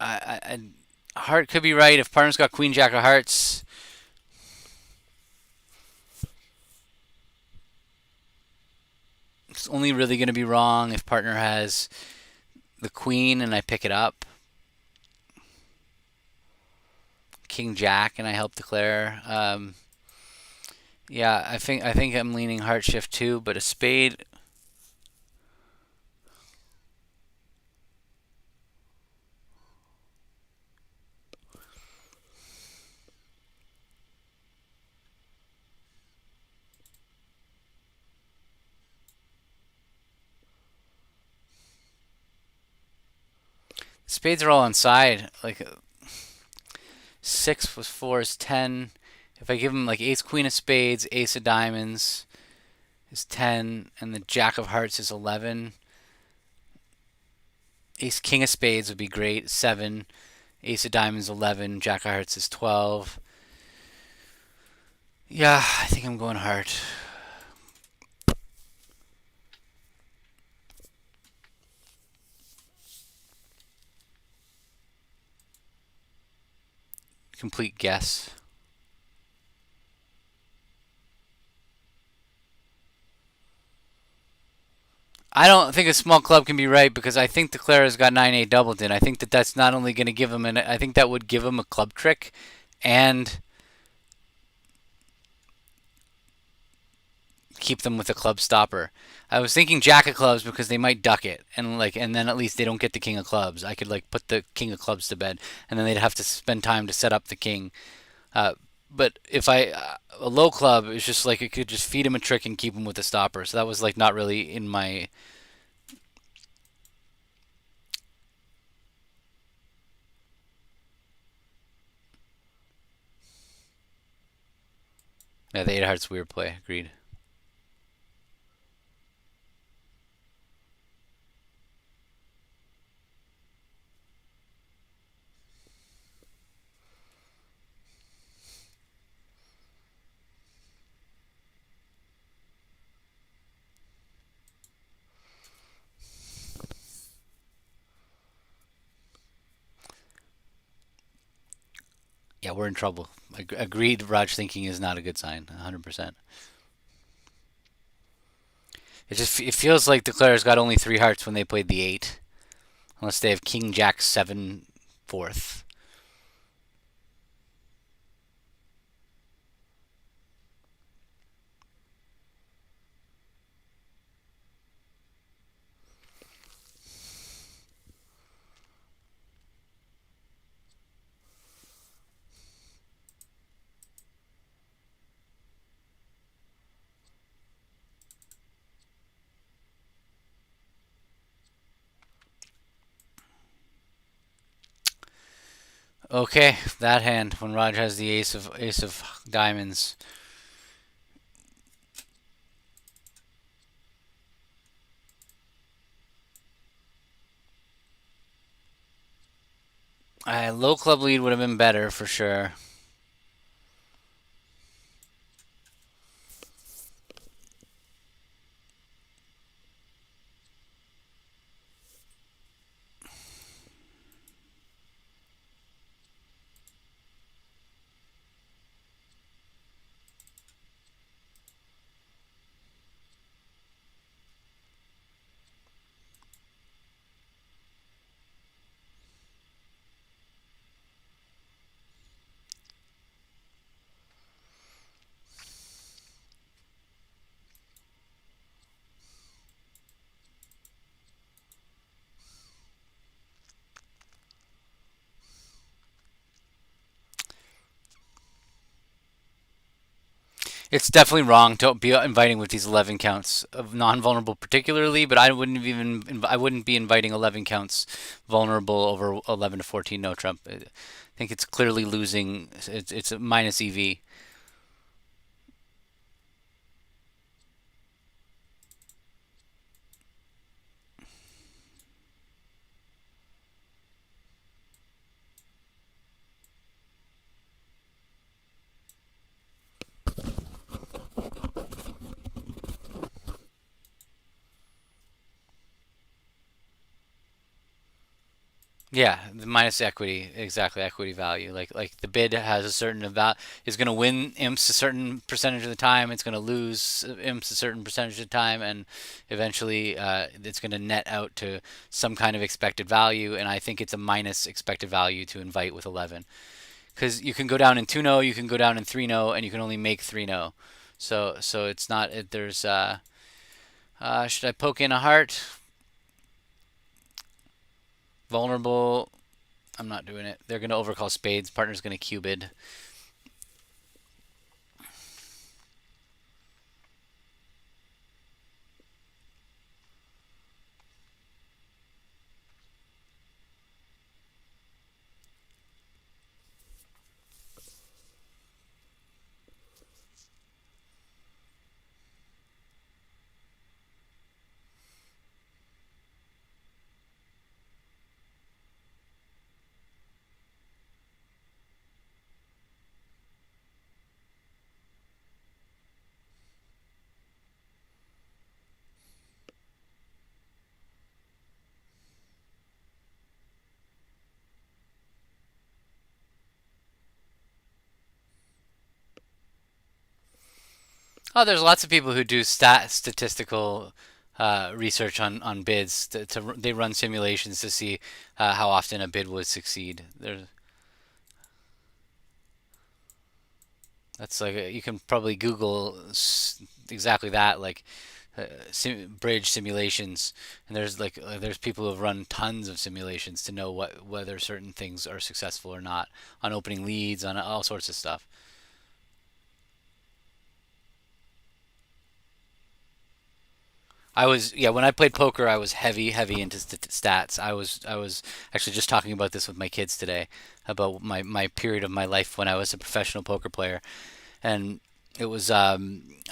Heart could be right if partner's got Queen Jack of Hearts. It's only really going to be wrong if partner has the Queen and I pick it up. King Jack and I help declare. Yeah, I think I'm leaning heart shift too, but a spade. Spades are all on side. Like 6 plus 4 is 10. If I give him like ace queen of spades, ace of diamonds is 10, and the jack of hearts is 11. Ace king of spades would be great, 7. Ace of diamonds 11. Jack of hearts is 12. Yeah, I think I'm going heart. Complete guess. I don't think a small club can be right because I think the Clara's got 9-8 Doubleton. I think that that's not only going to give him I think that would give him a club trick and keep them with a club stopper. I was thinking jack of clubs because they might duck it and then at least they don't get the king of clubs. I could like put the king of clubs to bed and then they'd have to spend time to set up the king. Uh, but if a low club is just like it could just feed him a trick and keep him with a stopper. So that was like not really in my. Yeah, the eight of hearts weird play. Agreed. Yeah, we're in trouble. Agreed. Raj thinking is not a good sign. 100%. It feels like the Clares got only 3 hearts when they played the 8, unless they have King Jack 7 fourth. Okay, that hand when Raj has the ace of diamonds. Low club lead would have been better for sure. It's definitely wrong to be inviting with these 11 counts of non-vulnerable, particularly. But I wouldn't be inviting 11 counts vulnerable over 11 to 14 no trump. I think it's clearly losing. It's a minus EV. Yeah, the minus equity, exactly, equity value. Like the bid has a certain about is going to win imps a certain percentage of the time. It's going to lose imps a certain percentage of the time, and eventually it's going to net out to some kind of expected value. And I think it's a minus expected value to invite with 11 because you can go down in 2 no, you can go down in 3 no, and you can only make 3 no. So it's not there's should I poke in a heart? Vulnerable. I'm not doing it. They're going to overcall spades. Partner's going to cubid. Oh, there's lots of people who do statistical research on bids. They run simulations to see how often a bid would succeed. That's like you can probably Google exactly that, like bridge simulations, and there's people who have run tons of simulations to know whether certain things are successful or not on opening leads, on all sorts of stuff. I was yeah when I played poker I was heavy into stats. I was actually just talking about this with my kids today about my period of my life when I was a professional poker player, and it was I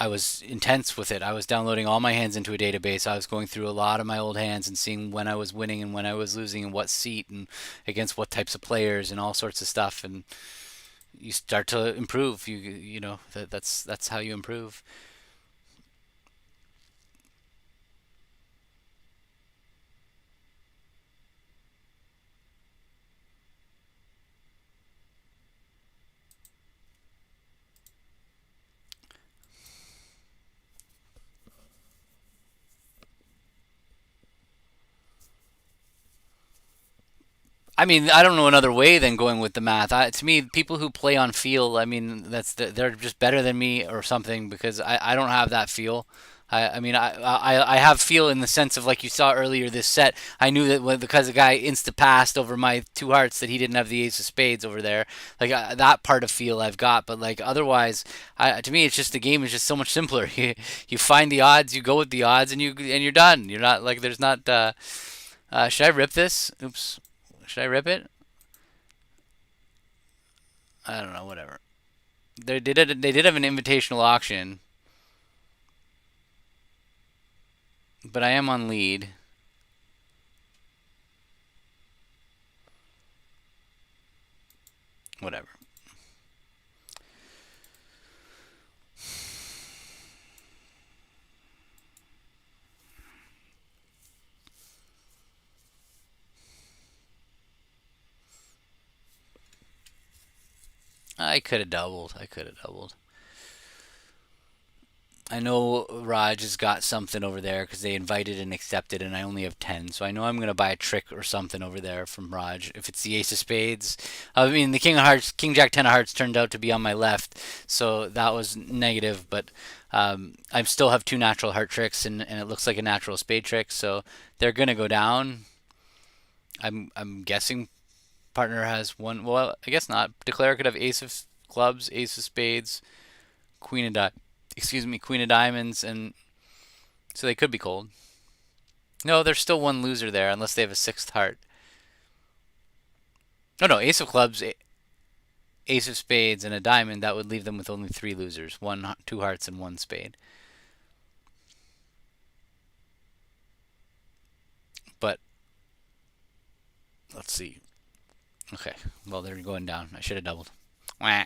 was intense with it. I was downloading all my hands into a database. I was going through a lot of my old hands and seeing when I was winning and when I was losing and what seat and against what types of players and all sorts of stuff, and you start to improve. You know that's how you improve. I mean, I don't know another way than going with the math. To me, people who play on feel, I mean, they're just better than me or something because I don't have that feel. I mean, I have feel in the sense of like you saw earlier this set. I knew that because the guy insta passed over my two hearts that he didn't have the ace of spades over there. Like that part of feel I've got, but like otherwise, to me, it's just the game is just so much simpler. You find the odds, you go with the odds, and you're done. You're not like there's not. Should I rip this? Oops. Should I rip it? I don't know. Whatever. They did have an invitational auction, but I am on lead. Whatever. I could have doubled. I could have doubled. I know Raj has got something over there because they invited and accepted, and I only have 10. So I know I'm going to buy a trick or something over there from Raj. If it's the Ace of Spades, I mean, the King of Hearts, King Jack 10 of Hearts turned out to be on my left. So that was negative, but I still have two natural heart tricks, and it looks like a natural spade trick. So they're going to go down. I'm guessing partner has one. Well, I guess not. Declare could have Ace of Clubs, Ace of Spades, Queen of excuse me, Queen of Diamonds, and so they could be cold. No, there's still one loser there unless they have a sixth heart. Oh no, Ace of Clubs, Ace of Spades, and a diamond. That would leave them with only three losers: one, two hearts, and one spade. But let's see. Okay, well they're going down. I should have doubled. Wah.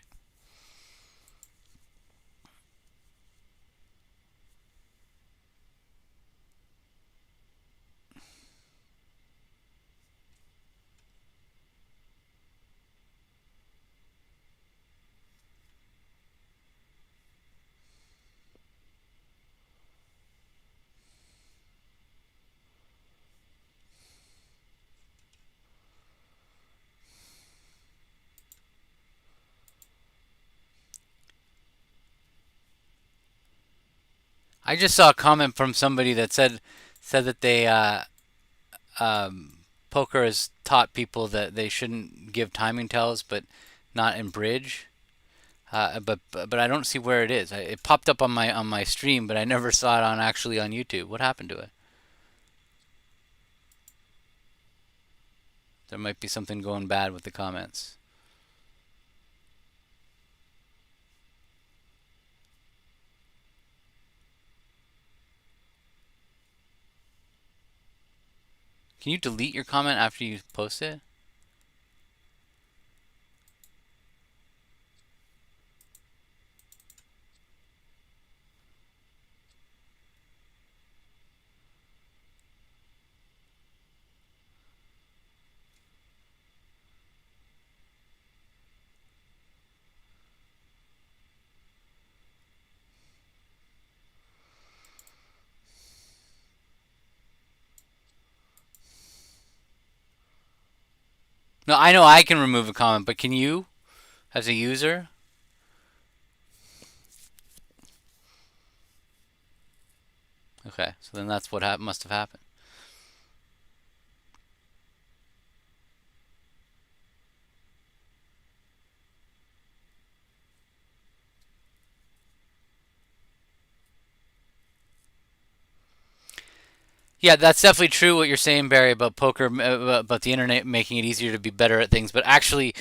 I just saw a comment from somebody that said that they poker has taught people that they shouldn't give timing tells, but not in bridge. But I don't see where it is. It popped up on my stream, but I never saw it on actually on YouTube. What happened to it? There might be something going bad with the comments. Can you delete your comment after you post it? No, I know I can remove a comment, but can you, as a user? Okay, so then that's what must have happened. Yeah, that's definitely true what you're saying, Barry, about poker, about the internet making it easier to be better at things. But actually,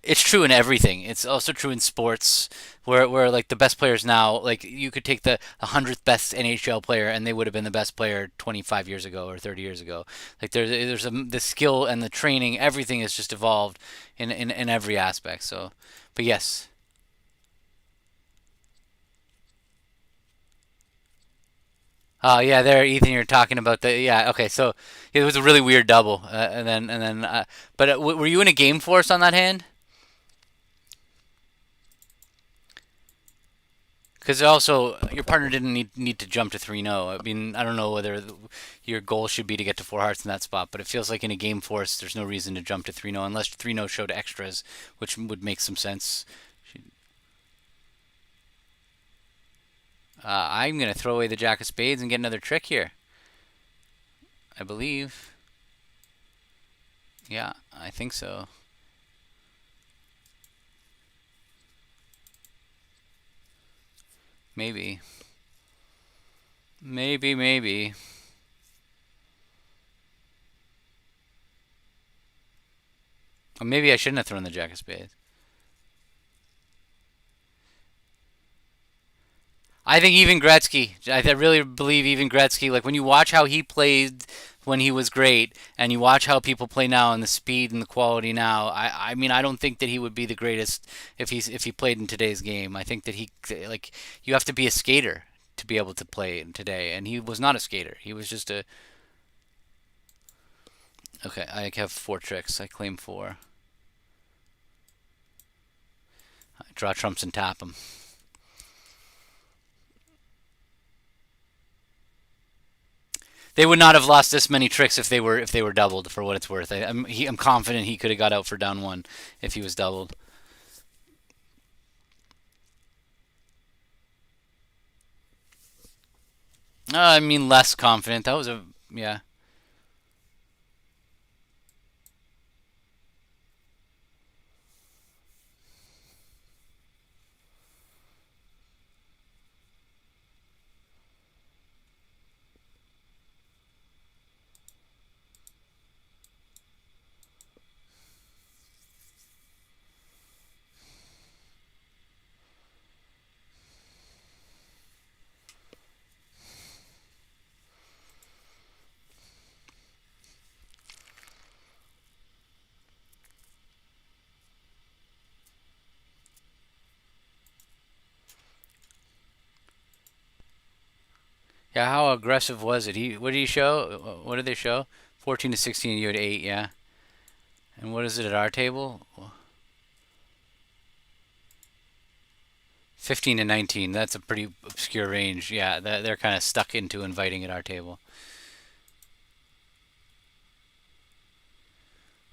it's true in everything. It's also true in sports, where like the best players now, like you could take the 100th best NHL player, and they would have been the best player 25 years ago or 30 years ago. Like the skill and the training, everything has just evolved in every aspect. So, but yes. Oh yeah, there, Ethan. You're talking about the yeah. Okay, so it was a really weird double, but were you in a game force on that hand? Because also your partner didn't need to jump to 3-0. I mean, I don't know whether your goal should be to get to four hearts in that spot, but it feels like in a game force, there's no reason to jump to 3-0 unless 3-0 showed extras, which would make some sense. I'm gonna throw away the jack of spades and get another trick here. I believe. Yeah, I think so. Maybe. Maybe. Or maybe I shouldn't have thrown the jack of spades. I think even Gretzky. I really believe even Gretzky. Like when you watch how he played when he was great, and you watch how people play now, and the speed and the quality now. I mean, I don't think that he would be the greatest if he played in today's game. I think that he like you have to be a skater to be able to play in today, and he was not a skater. He was just a okay. I have four tricks. I claim four. I draw trumps and tap them. They would not have lost this many tricks if they were doubled. For what it's worth, I'm confident he could have got out for down one if he was doubled. I mean, less confident. That was a yeah. Yeah, how aggressive was it? What did he show? What did they show? 14 to 16. You had eight. Yeah. And what is it at our table? 15 to 19. That's a pretty obscure range. Yeah, they're kind of stuck into inviting at our table.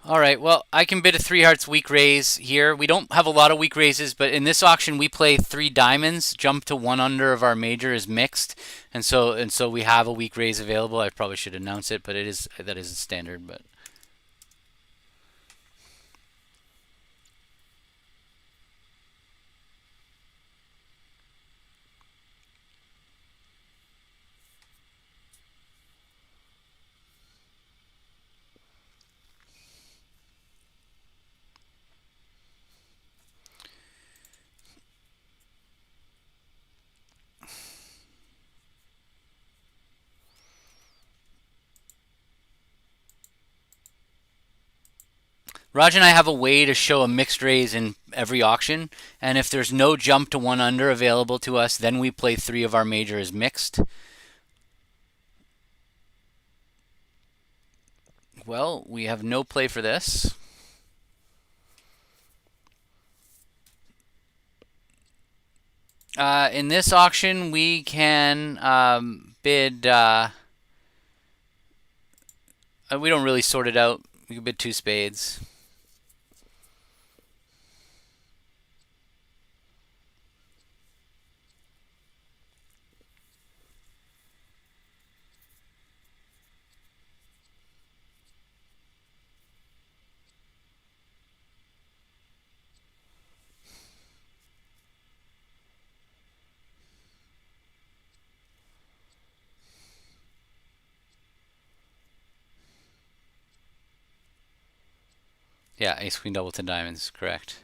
All right. Well, I can bid a three hearts weak raise here. We don't have a lot of weak raises, but in this auction we play three diamonds. Jump to one under of our major is mixed, and so we have a weak raise available. I probably should announce it, but that is standard. But Raj and I have a way to show a mixed raise in every auction, and if there's no jump to one under available to us, then we play three of our major as mixed. Well, we have no play for this. In this auction, we can bid. We don't really sort it out. We can bid two spades. Yeah, ace queen double 10 diamonds, correct.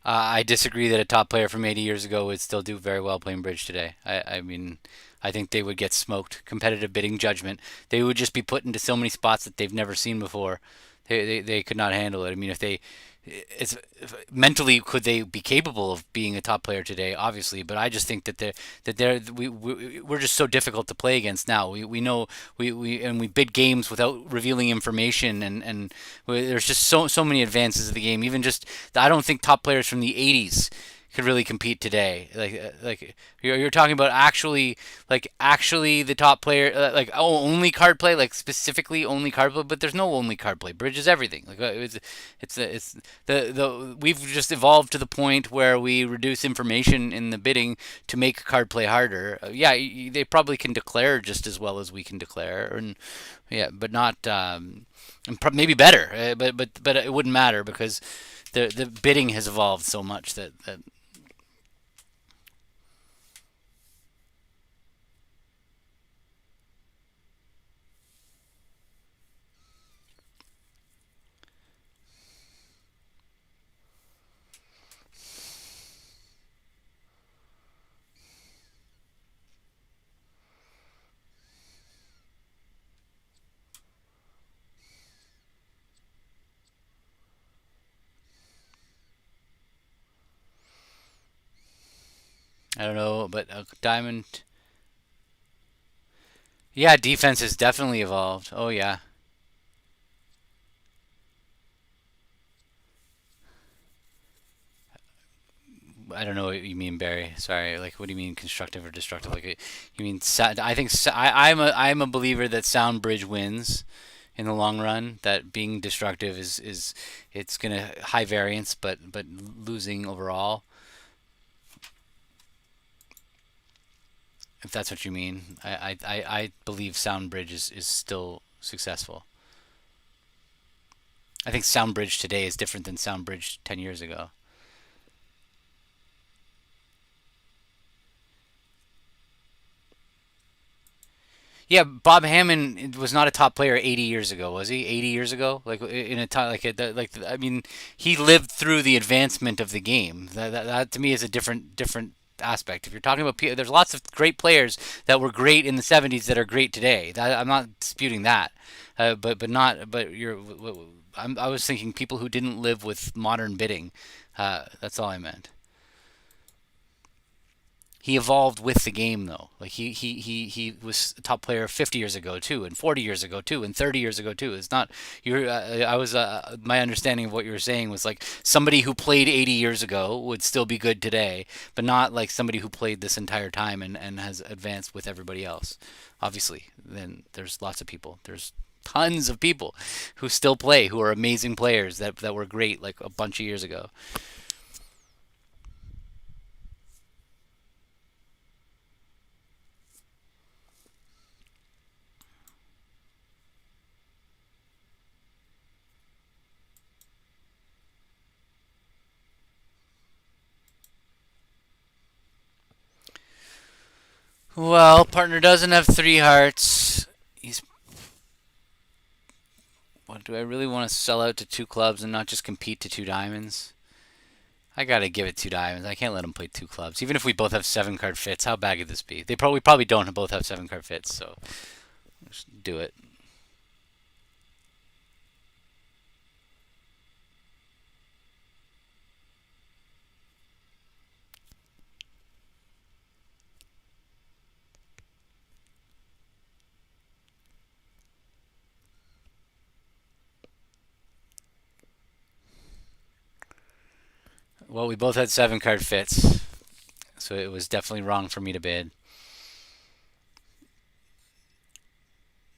I disagree that a top player from 80 years ago would still do very well playing bridge today. I mean, I think they would get smoked. Competitive bidding judgment. They would just be put into so many spots that they've never seen before. They could not handle it. I mean, if they, it's mentally could they be capable of being a top player today? Obviously, but I just think that we're just so difficult to play against now. We know we bid games without revealing information, and there's just so many advances of the game. Even just I don't think top players from the 80s could really compete today. Like you're talking about actually the top player, like only card play, like specifically only card play, but there's no only card play. Bridge is everything. Like it's the we've just evolved to the point where we reduce information in the bidding to make card play harder. Yeah, they probably can declare just as well as we can declare, and yeah, but not and maybe better. But it wouldn't matter because the bidding has evolved so much that I don't know, but diamond. Yeah, defense has definitely evolved. Oh yeah. I don't know what you mean, Barry. Sorry. Like, what do you mean constructive or destructive? Like, you mean I think I'm a believer that sound bridge wins in the long run. That being destructive is it's gonna high variance, but losing overall. If that's what you mean, I believe sound bridge is still successful. I think sound bridge today is different than sound bridge 10 years ago. Yeah, Bob Hammond was not a top player 80 years ago, was he? 80 years ago, like in a time like I mean, he lived through the advancement of the game. That to me is a different aspect. If you're talking about, there's lots of great players that were great in the 70s that are great today. I'm not disputing that, but not but you're. I was thinking people who didn't live with modern bidding. That's all I meant. he evolved with the game though. Like he was a top player 50 years ago too, and 40 years ago too, and 30 years ago too. It's not you're. I was my understanding of what you were saying was like somebody who played 80 years ago would still be good today, but not like somebody who played this entire time and has advanced with everybody else. Obviously, then there's lots of people. There's tons of people who still play, who are amazing players that were great like a bunch of years ago. Well, partner doesn't have three hearts. He's. What do I really want to sell out to two clubs and not just compete to two diamonds? I gotta give it two diamonds. I can't let him play two clubs. Even if we both have seven card fits, how bad could this be? They probably don't both have seven card fits, so just do it. Well, we both had seven card fits, so it was definitely wrong for me to bid.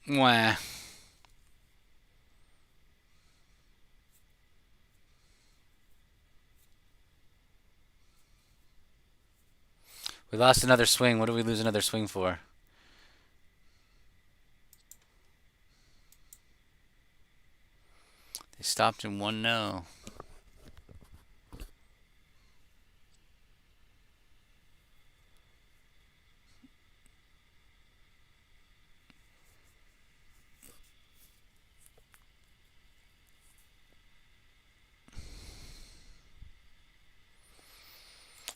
Wah. We lost another swing. What do we lose another swing for? They stopped in 1-0.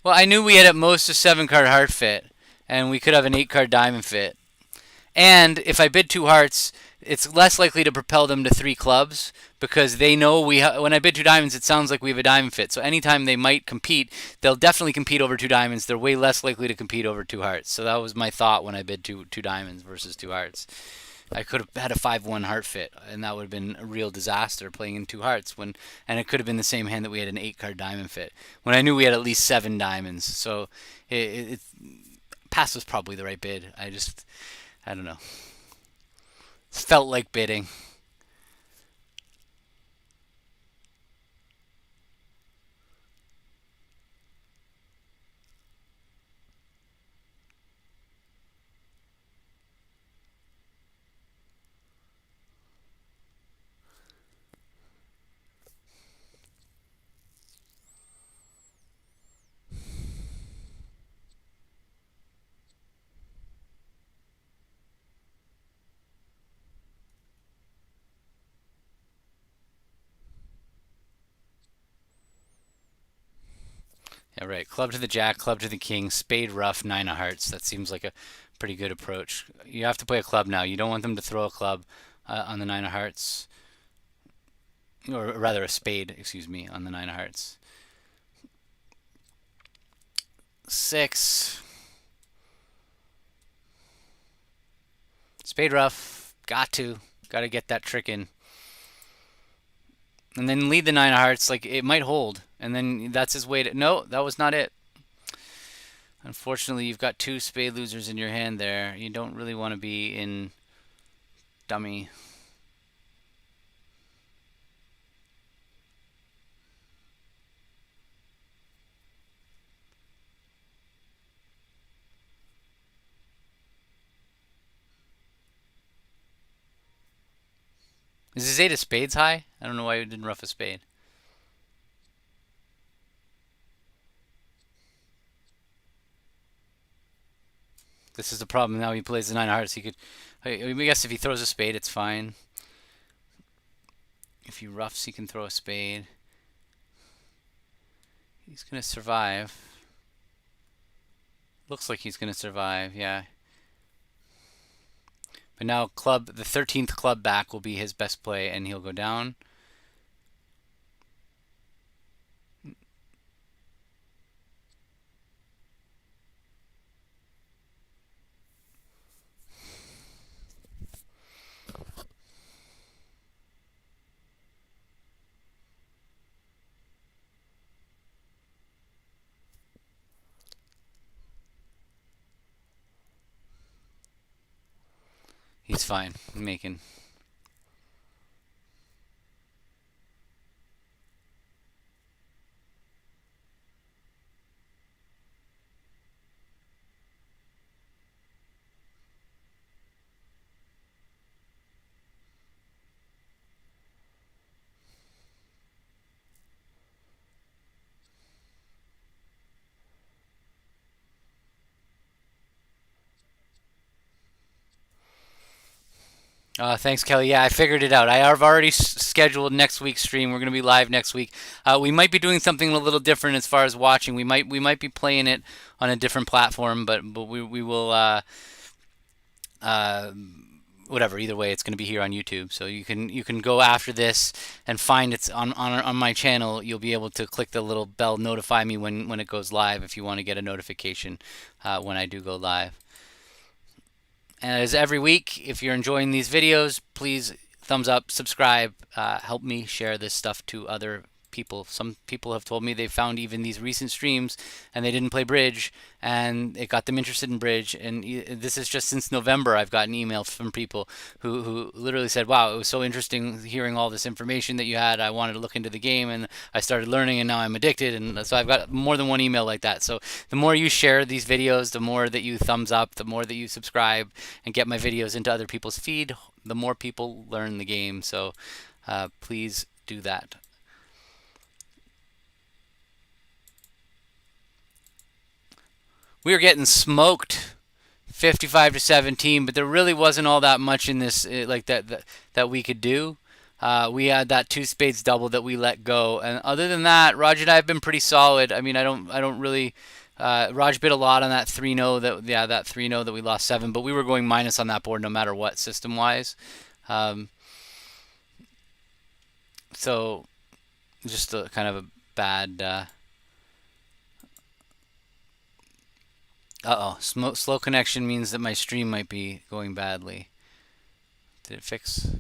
Well, I knew we had at most a seven card heart fit, and we could have an eight card diamond fit. And if I bid two hearts, it's less likely to propel them to three clubs because they know when I bid two diamonds, it sounds like we have a diamond fit. So anytime they might compete, they'll definitely compete over two diamonds. They're way less likely to compete over two hearts. So that was my thought when I bid two diamonds versus two hearts. I could have had a 5-1 heart fit, and that would have been a real disaster playing in two hearts. And it could have been the same hand that we had an 8 card diamond fit. When I knew we had at least seven diamonds, so it pass was probably the right bid. I don't know. Felt like bidding. Yeah, right. Club to the jack, club to the king, spade ruff, nine of hearts. That seems like a pretty good approach. You have to play a club now. You don't want them to throw a club on the nine of hearts, or rather a spade, excuse me, on the nine of hearts. Six. Spade ruff. Got to get that trick in. And then lead the nine of hearts. Like it might hold, and then that's his way to. No, that was not it. Unfortunately, you've got two spade losers in your hand there. You don't really want to be in dummy. Is his eight of spades high? I don't know why he didn't ruff a spade. This is the problem. Now he plays the nine of hearts. He could. I guess if he throws a spade, it's fine. If he roughs, he can throw a spade. He's gonna survive. Looks like he's gonna survive. Yeah. But now the 13th club back will be his best play, and he'll go down. It's fine. I'm making. Thanks, Kelly. Yeah, I figured it out. I have already scheduled next week's stream. We're going to be live next week. We might be doing something a little different as far as watching. We might be playing it on a different platform, but we will. Uh, Whatever. Either way, it's going to be here on YouTube. So you can go after this and find it's on my channel. You'll be able to click the little bell, notify me when it goes live if you want to get a notification when I do go live. And as every week, if you're enjoying these videos, please thumbs up, subscribe, help me share this stuff to other people. Some people have told me they found even these recent streams and they didn't play bridge and it got them interested in bridge. And this is just since November. I've gotten emails from people who literally said, wow, it was so interesting hearing all this information that you had. I wanted to look into the game and I started learning and now I'm addicted. And so I've got more than one email like that. So the more you share these videos, the more that you thumbs up, the more that you subscribe and get my videos into other people's feed, the more people learn the game. So please do that. We were getting smoked 55-17, but there really wasn't all that much in this like that we could do. We had that two spades double that we let go, and other than that, Raj and I have been pretty solid. I mean, I don't really. Raj bid a lot on that 3-0 that 3-0 that we lost 7, but we were going minus on that board no matter what system wise. Um, so just a kind of a bad. Uh-oh, slow connection means that my stream might be going badly. Did it fix?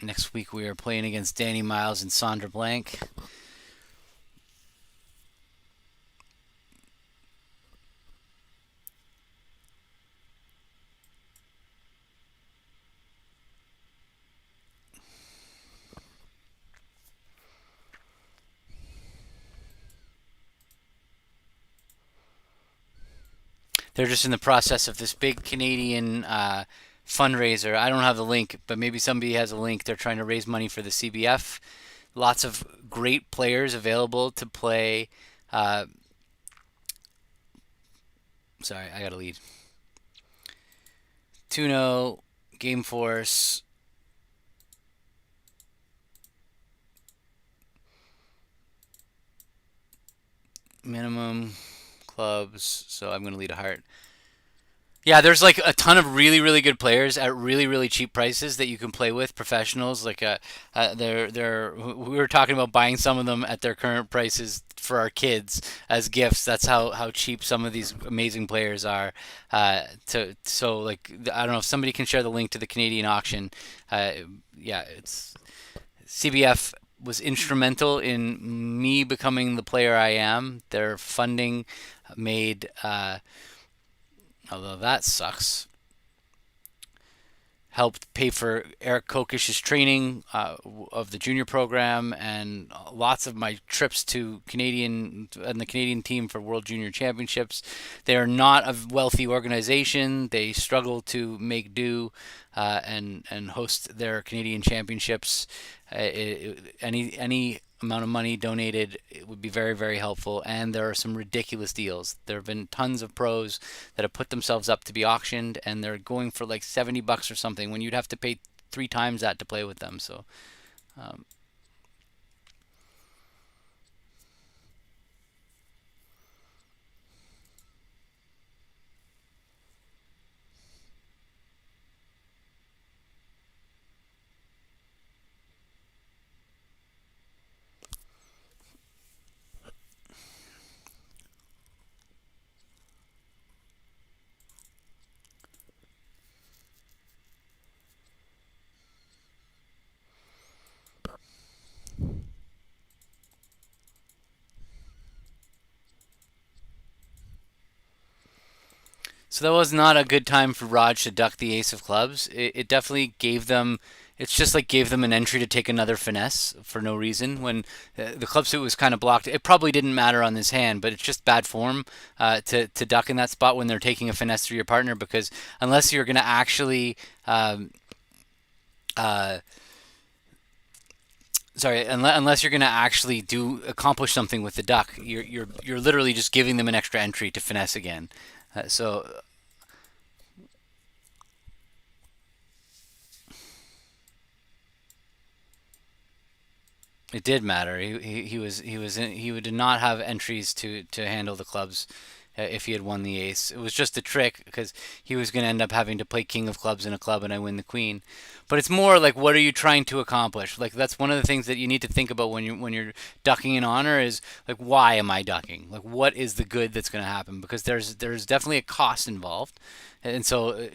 Next week we are playing against Danny Miles and Sandra Blank. They're just in the process of this big Canadian fundraiser. I don't have the link, but maybe somebody has a link. They're trying to raise money for the CBF. Lots of great players available to play. Uh, Sorry, I got to lead. Tuno, Game Force, minimum clubs. So I'm going to lead a heart. Yeah, there's like a ton of really, really good players at really, really cheap prices that you can play with. Professionals, like they're. We were talking about buying some of them at their current prices for our kids as gifts. That's how cheap some of these amazing players are. So like I don't know if somebody can share the link to the Canadian auction. Uh, yeah, it's CBF was instrumental in me becoming the player I am. Their funding made. Although that sucks, helped pay for Eric Kokish's training of the junior program and lots of my trips to Canadian and the Canadian team for World Junior Championships. They are not a wealthy organization. They struggle to make do and host their Canadian championships. Any amount of money donated, it would be very, very helpful. And there are some ridiculous deals. There have been tons of pros that have put themselves up to be auctioned, and they're going for like $70 or something when you'd have to pay 3 times that to play with them. So um, So that was not a good time for Raj to duck the ace of clubs. It definitely gave them. It's just like gave them an entry to take another finesse for no reason. When the club suit was kind of blocked, it probably didn't matter on this hand, but it's just bad form to duck in that spot when they're taking a finesse through your partner, because unless you're going to actually um, uh, sorry, unless you're going to actually do accomplish something with the duck, you're literally just giving them an extra entry to finesse again. So it did matter. He did not have entries to handle the clubs if he had won the ace. It was just a trick because he was going to end up having to play king of clubs in a club and I win the queen. But it's more like, what are you trying to accomplish? Like, that's one of the things that you need to think about when you're ducking in honor is like, why am I ducking? Like, what is the good that's going to happen? Because there's definitely a cost involved. And so,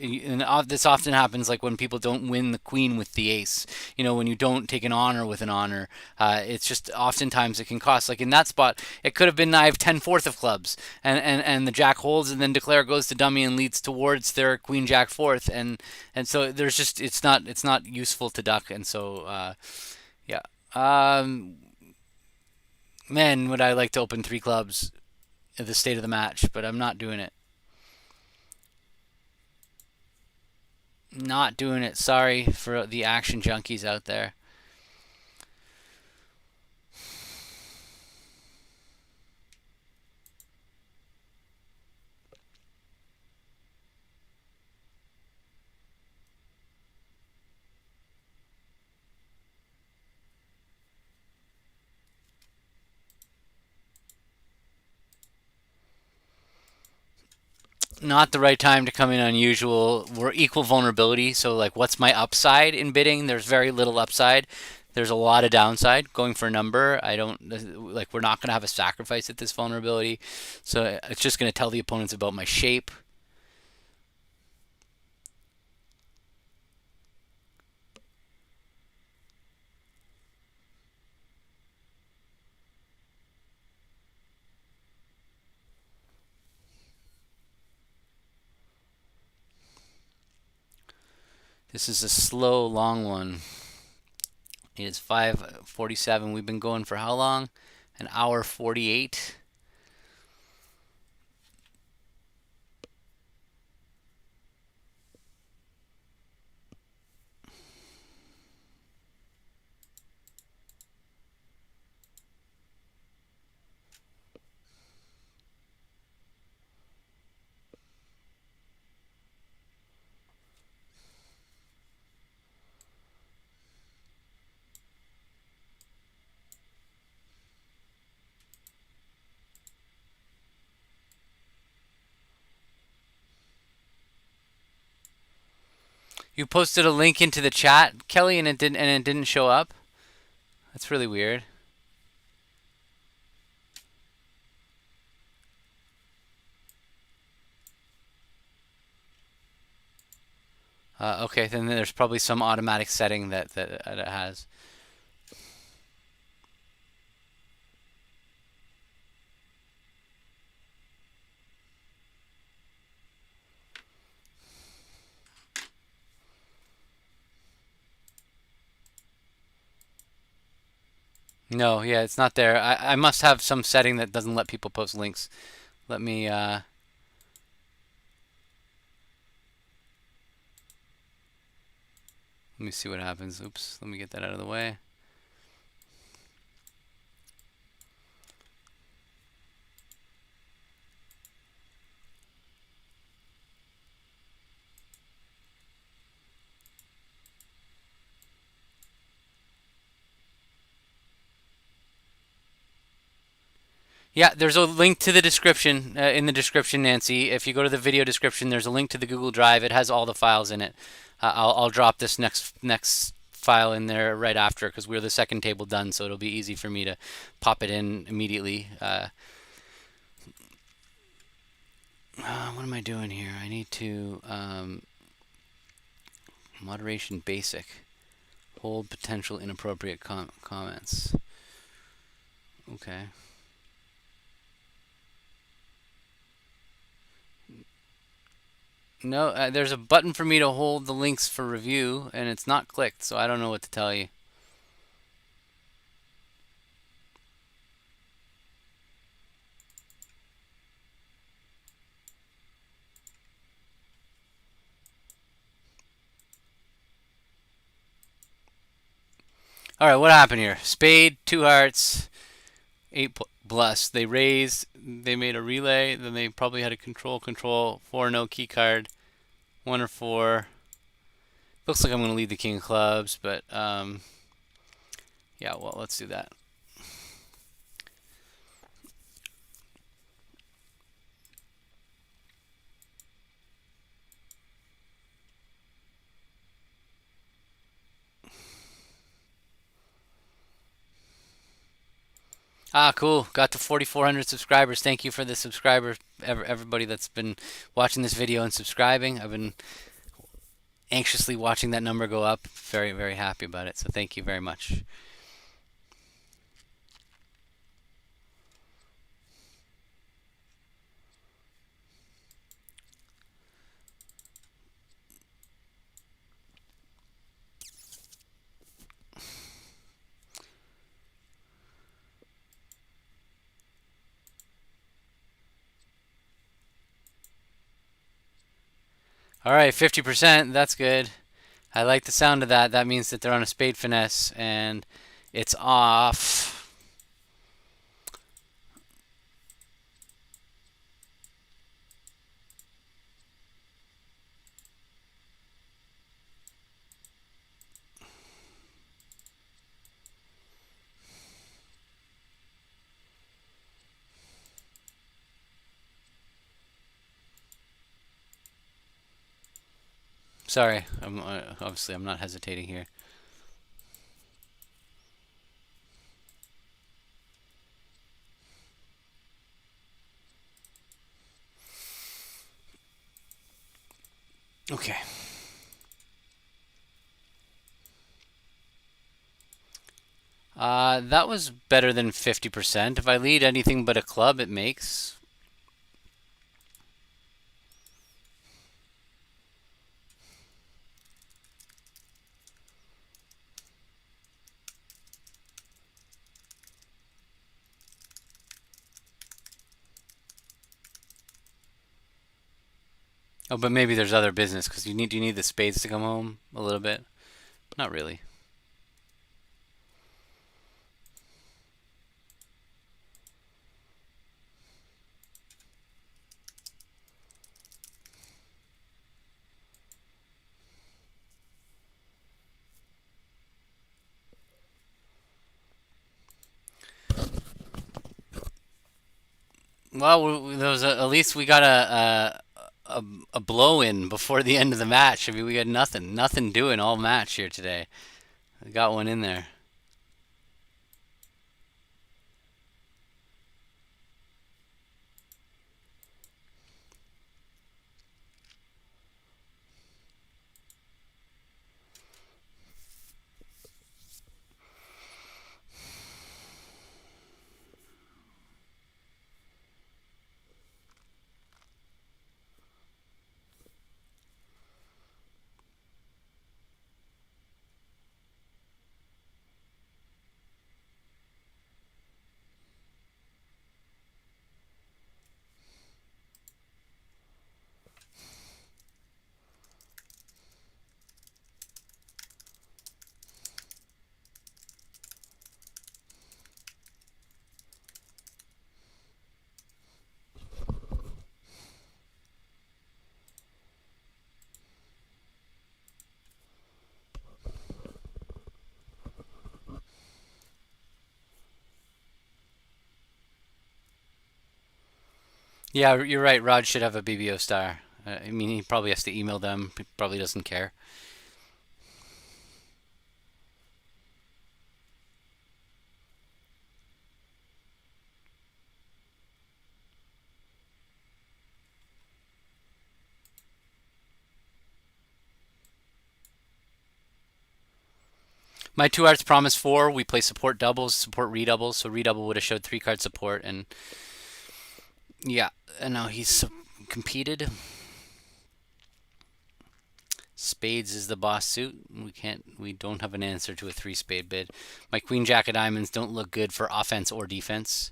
this often happens like when people don't win the queen with the ace. When you don't take an honor with an honor, it's just oftentimes it can cost. Like in that spot, it could have been I have 10 fourth of clubs, and the jack holds, and then declare goes to dummy and leads towards their queen jack fourth, and so there's just it's not useful to duck, and so yeah. Man, would I like to open three clubs at the state of the match, but I'm not doing it. Not doing it. Sorry for the action junkies out there. Not the right time to come in unusual. We're equal vulnerability, so like what's my upside in bidding? There's very little upside. There's a lot of downside going for a number. I don't like we're not going to have a sacrifice at this vulnerability. So it's just going to tell the opponents about my shape. This is a slow long one. It is 5:47. We've been going for how long? An hour 48. You posted a link into the chat, Kelly, and it didn't show up. That's really weird. Okay, then there's probably some automatic setting that it has. No, yeah, it's not there. I must have some setting that doesn't let people post links. Let me let me see what happens. Oops, let me get that out of the way. Yeah, there's a link to the description in the description, Nancy. If you go to the video description, there's a link to the Google Drive. It has all the files in it. I'll drop this next file in there right after because we're the second table done, so it'll be easy for me to pop it in immediately. What am I doing here? I need to moderation basic. Hold potential inappropriate comments. Okay. No, there's a button for me to hold the links for review, and it's not clicked, so I don't know what to tell you. All right, what happened here? Spade, two hearts, eight plus. They raised. They made a relay. Then they probably had a control. Four no key card. One or four. Looks like I'm going to lead the king of clubs, but yeah. Well, let's do that. Ah, cool. Got to 4,400 subscribers. Thank you for the subscriber, everybody that's been watching this video and subscribing. I've been anxiously watching that number go up. Very, very happy about it. So thank you very much. All right, 50%. That's good. I like the sound of that. That means that they're on a spade finesse and it's off. Sorry, obviously I'm not hesitating here. Okay. That was better than 50%. If I lead anything but a club, it makes. Oh, but maybe there's other business because you need the spades to come home a little bit. Not really. Well, there was at least we got a blow in before the end of the match. I mean, we got nothing doing all match here today. We got one in there. Yeah, you're right. Rod should have a BBO star. I mean, he probably has to email them. He probably doesn't care. My two arts promise four. We play support doubles, support redoubles. So redouble would have showed three card support, and yeah, and now he's competed. Spades is the boss suit. We don't have an answer to a three spade bid. My queen jack of diamonds don't look good for offense or defense.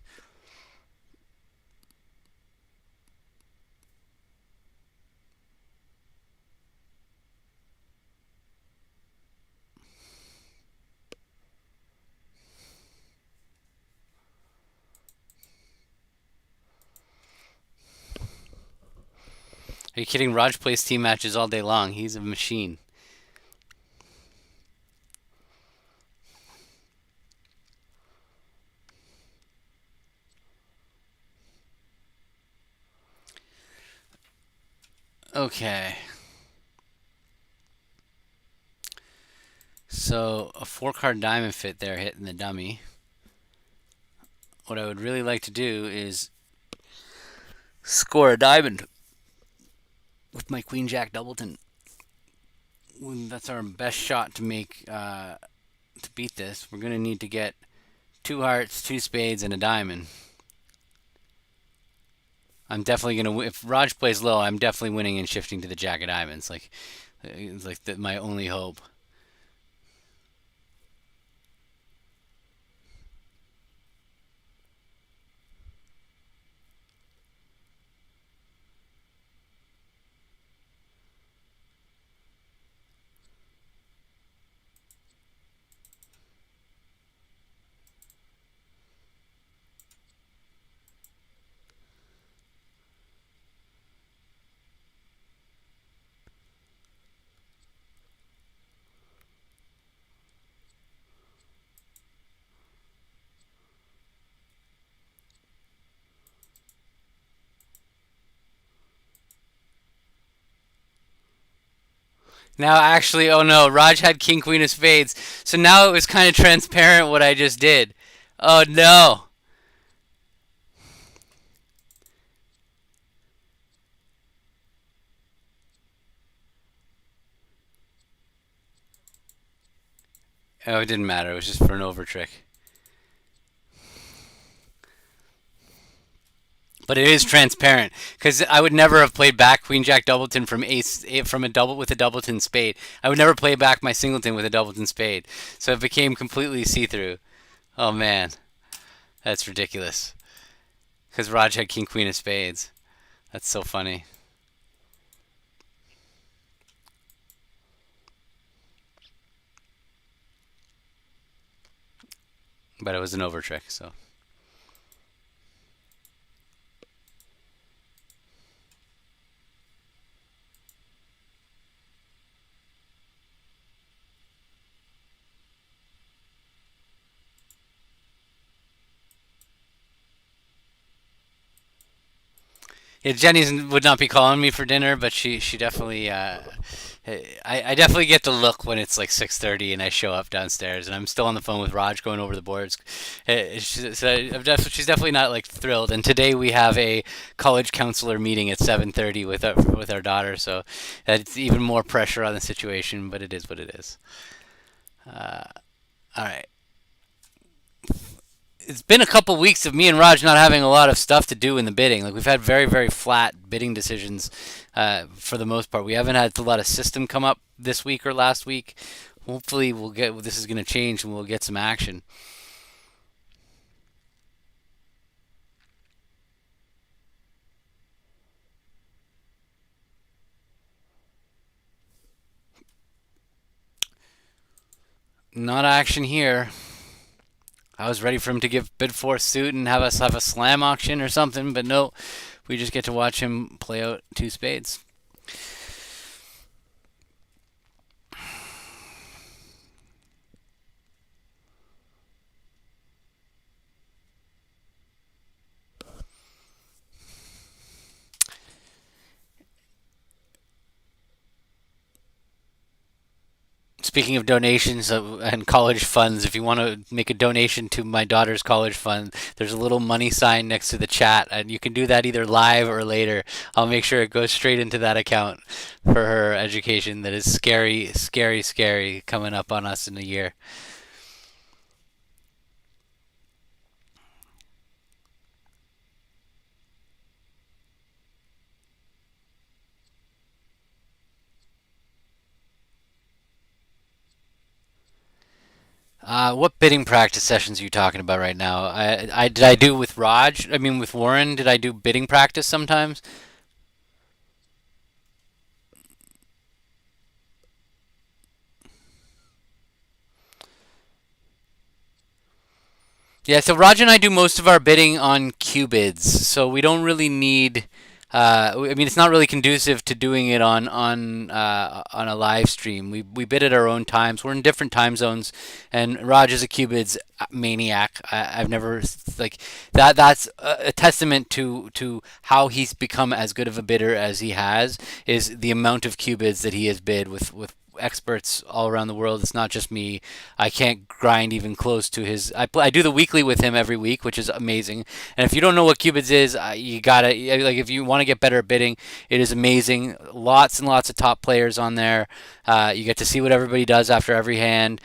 Are you kidding? Raj plays team matches all day long. He's a machine. Okay. So a 4 card diamond fit there hitting the dummy. What I would really like to do is score a diamond with my queen jack doubleton. That's our best shot to to beat this. We're gonna need to get 2 hearts, 2 spades, and a diamond. I'm definitely gonna. If Raj plays low, I'm definitely winning and shifting to the jack of diamonds. It's like my only hope. Now, actually, oh no, Raj had king queen of spades, so now it was kind of transparent what I just did. Oh no. Oh, it didn't matter. It was just for an over trick. But it is transparent because I would never have played back Queen Jack Doubleton from ace from a double with a Doubleton spade. I would never play back my singleton with a Doubleton spade. So it became completely see through. Oh man, that's ridiculous. Because Raj had King Queen of spades. That's so funny. But it was an over trick. So yeah, Jenny would not be calling me for dinner, but she definitely. I definitely get the look when it's like 6:30 and I show up downstairs and I'm still on the phone with Raj going over the boards. She's definitely not like thrilled. And today we have a college counselor meeting at 7:30 with our daughter, so that's even more pressure on the situation. But it is what it is. All right. It's been a couple weeks of me and Raj not having a lot of stuff to do in the bidding. Like we've had very flat bidding decisions for the most part. We haven't had a lot of system come up this week or last week. Hopefully, we'll get this is going to change and we'll get some action. Not action here. I was ready for him to give bid four suit and have us have a slam auction or something, but no, we just get to watch him play out 2 spades. Speaking of donations and college funds, if you want to make a donation to my daughter's college fund, there's a little money sign next to the chat, and you can do that either live or later. I'll make sure it goes straight into that account for her education. That is scary coming up on us in a year. What bidding practice sessions are you talking about right now? Did I do with Raj? I mean, with Warren, did I do bidding practice sometimes? Yeah, so Raj and I do most of our bidding on Qbids, so we don't really need. I mean, it's not really conducive to doing it on a live stream. We bid at our own times. We're in different time zones, and Raj is a Qbids maniac. I've never like that. That's a testament to how he's become as good of a bidder as he has. Is the amount of Qbids that he has bid with experts all around the world. It's not just me. I can't grind even close to his. I do the weekly with him every week, which is amazing. And if you don't know what Cubids is, you gotta like if you want to get better at bidding, it is amazing. Lots and lots of top players on there. You get to see what everybody does after every hand.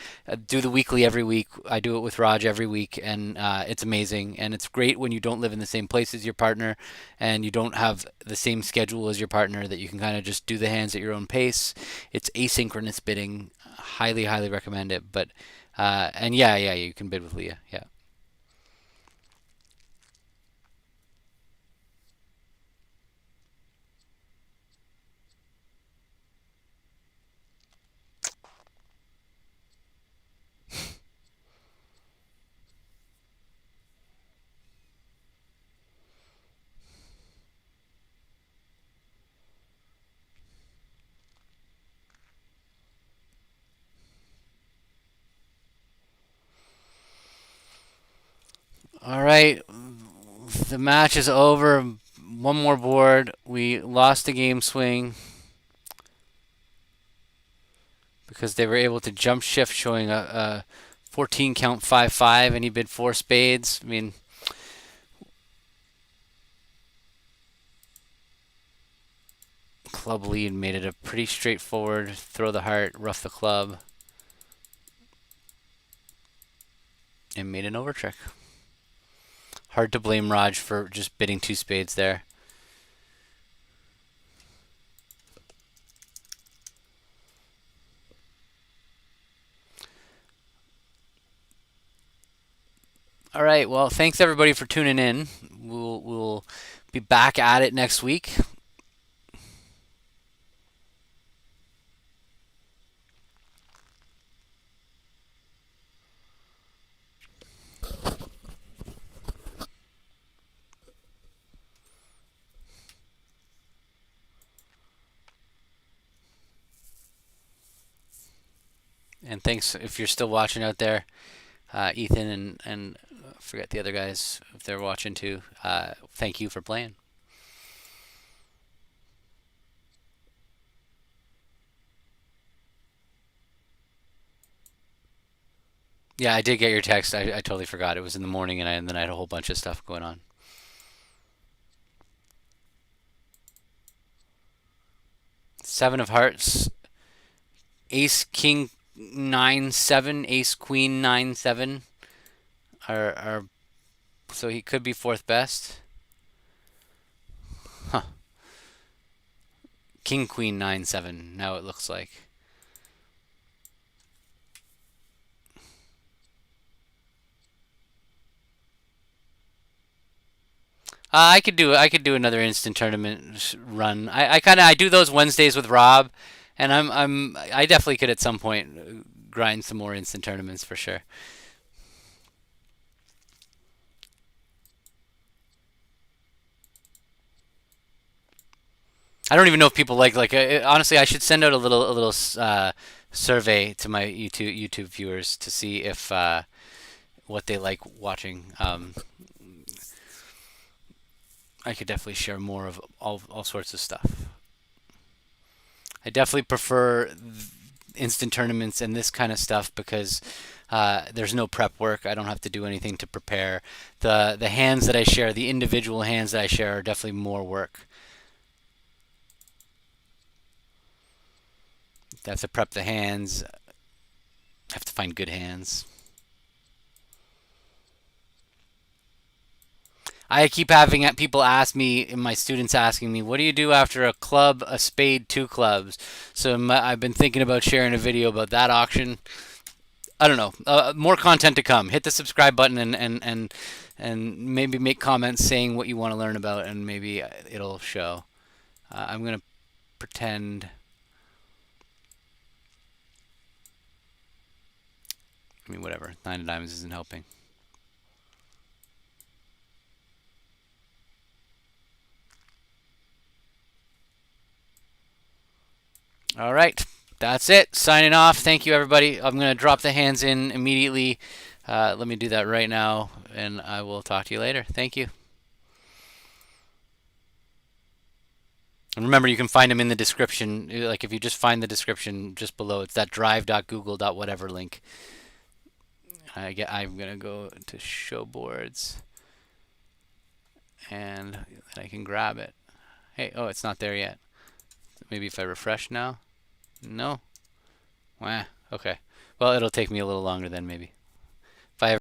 Do the weekly every week. I do it with Raj every week, and it's amazing. And it's great when you don't live in the same place as your partner, and you don't have the same schedule as your partner. That you can kind of just do the hands at your own pace. It's asynchronous bidding. Highly, highly recommend it. But and yeah, you can bid with Leah. Yeah. All right, the match is over. One more board. We lost the game swing because they were able to jump shift, showing a 14 count 5-5, and he bid four spades. I mean, club lead made it a pretty straightforward throw the heart, rough the club, and made an over trick. Hard to blame Raj for just bidding two spades there. All right. Well, thanks everybody for tuning in. We'll be back at it next week. And thanks if you're still watching out there, Ethan and forget the other guys if they're watching too. Thank you for playing. Yeah, I did get your text. I totally forgot. It was in the morning, and then I had a whole bunch of stuff going on. Seven of Hearts, Ace King 9-7, Ace Queen 9-7 are so he could be fourth best. Huh. King Queen 9-7. Now it looks like. I could do another instant tournament run. I do those Wednesdays with Rob, and I definitely could at some point grind some more instant tournaments for sure. I don't even know if people honestly. I should send out a little survey to my YouTube viewers to see if what they like watching. I could definitely share more of all sorts of stuff. I definitely prefer instant tournaments and this kind of stuff because there's no prep work. I don't have to do anything to prepare. The hands that I share, the individual hands that I share, are definitely more work. I have to prep the hands. I have to find good hands. I keep having people ask me, and my students asking me, what do you do after a club, a spade, two clubs? So I've been thinking about sharing a video about that auction. I don't know. More content to come. Hit the subscribe button and maybe make comments saying what you want to learn about, and maybe it'll show. I'm gonna pretend. I mean, whatever. Nine of diamonds isn't helping. All right. That's it. Signing off. Thank you, everybody. I'm going to drop the hands in immediately. Let me do that right now, and I will talk to you later. Thank you. And remember, you can find them in the description. Like if you just find the description just below, it's that drive.google.whatever link. I'm going to go to show boards, and I can grab it. Hey, oh, it's not there yet. Maybe if I refresh now. No? Wah, okay. Well, it'll take me a little longer then, maybe.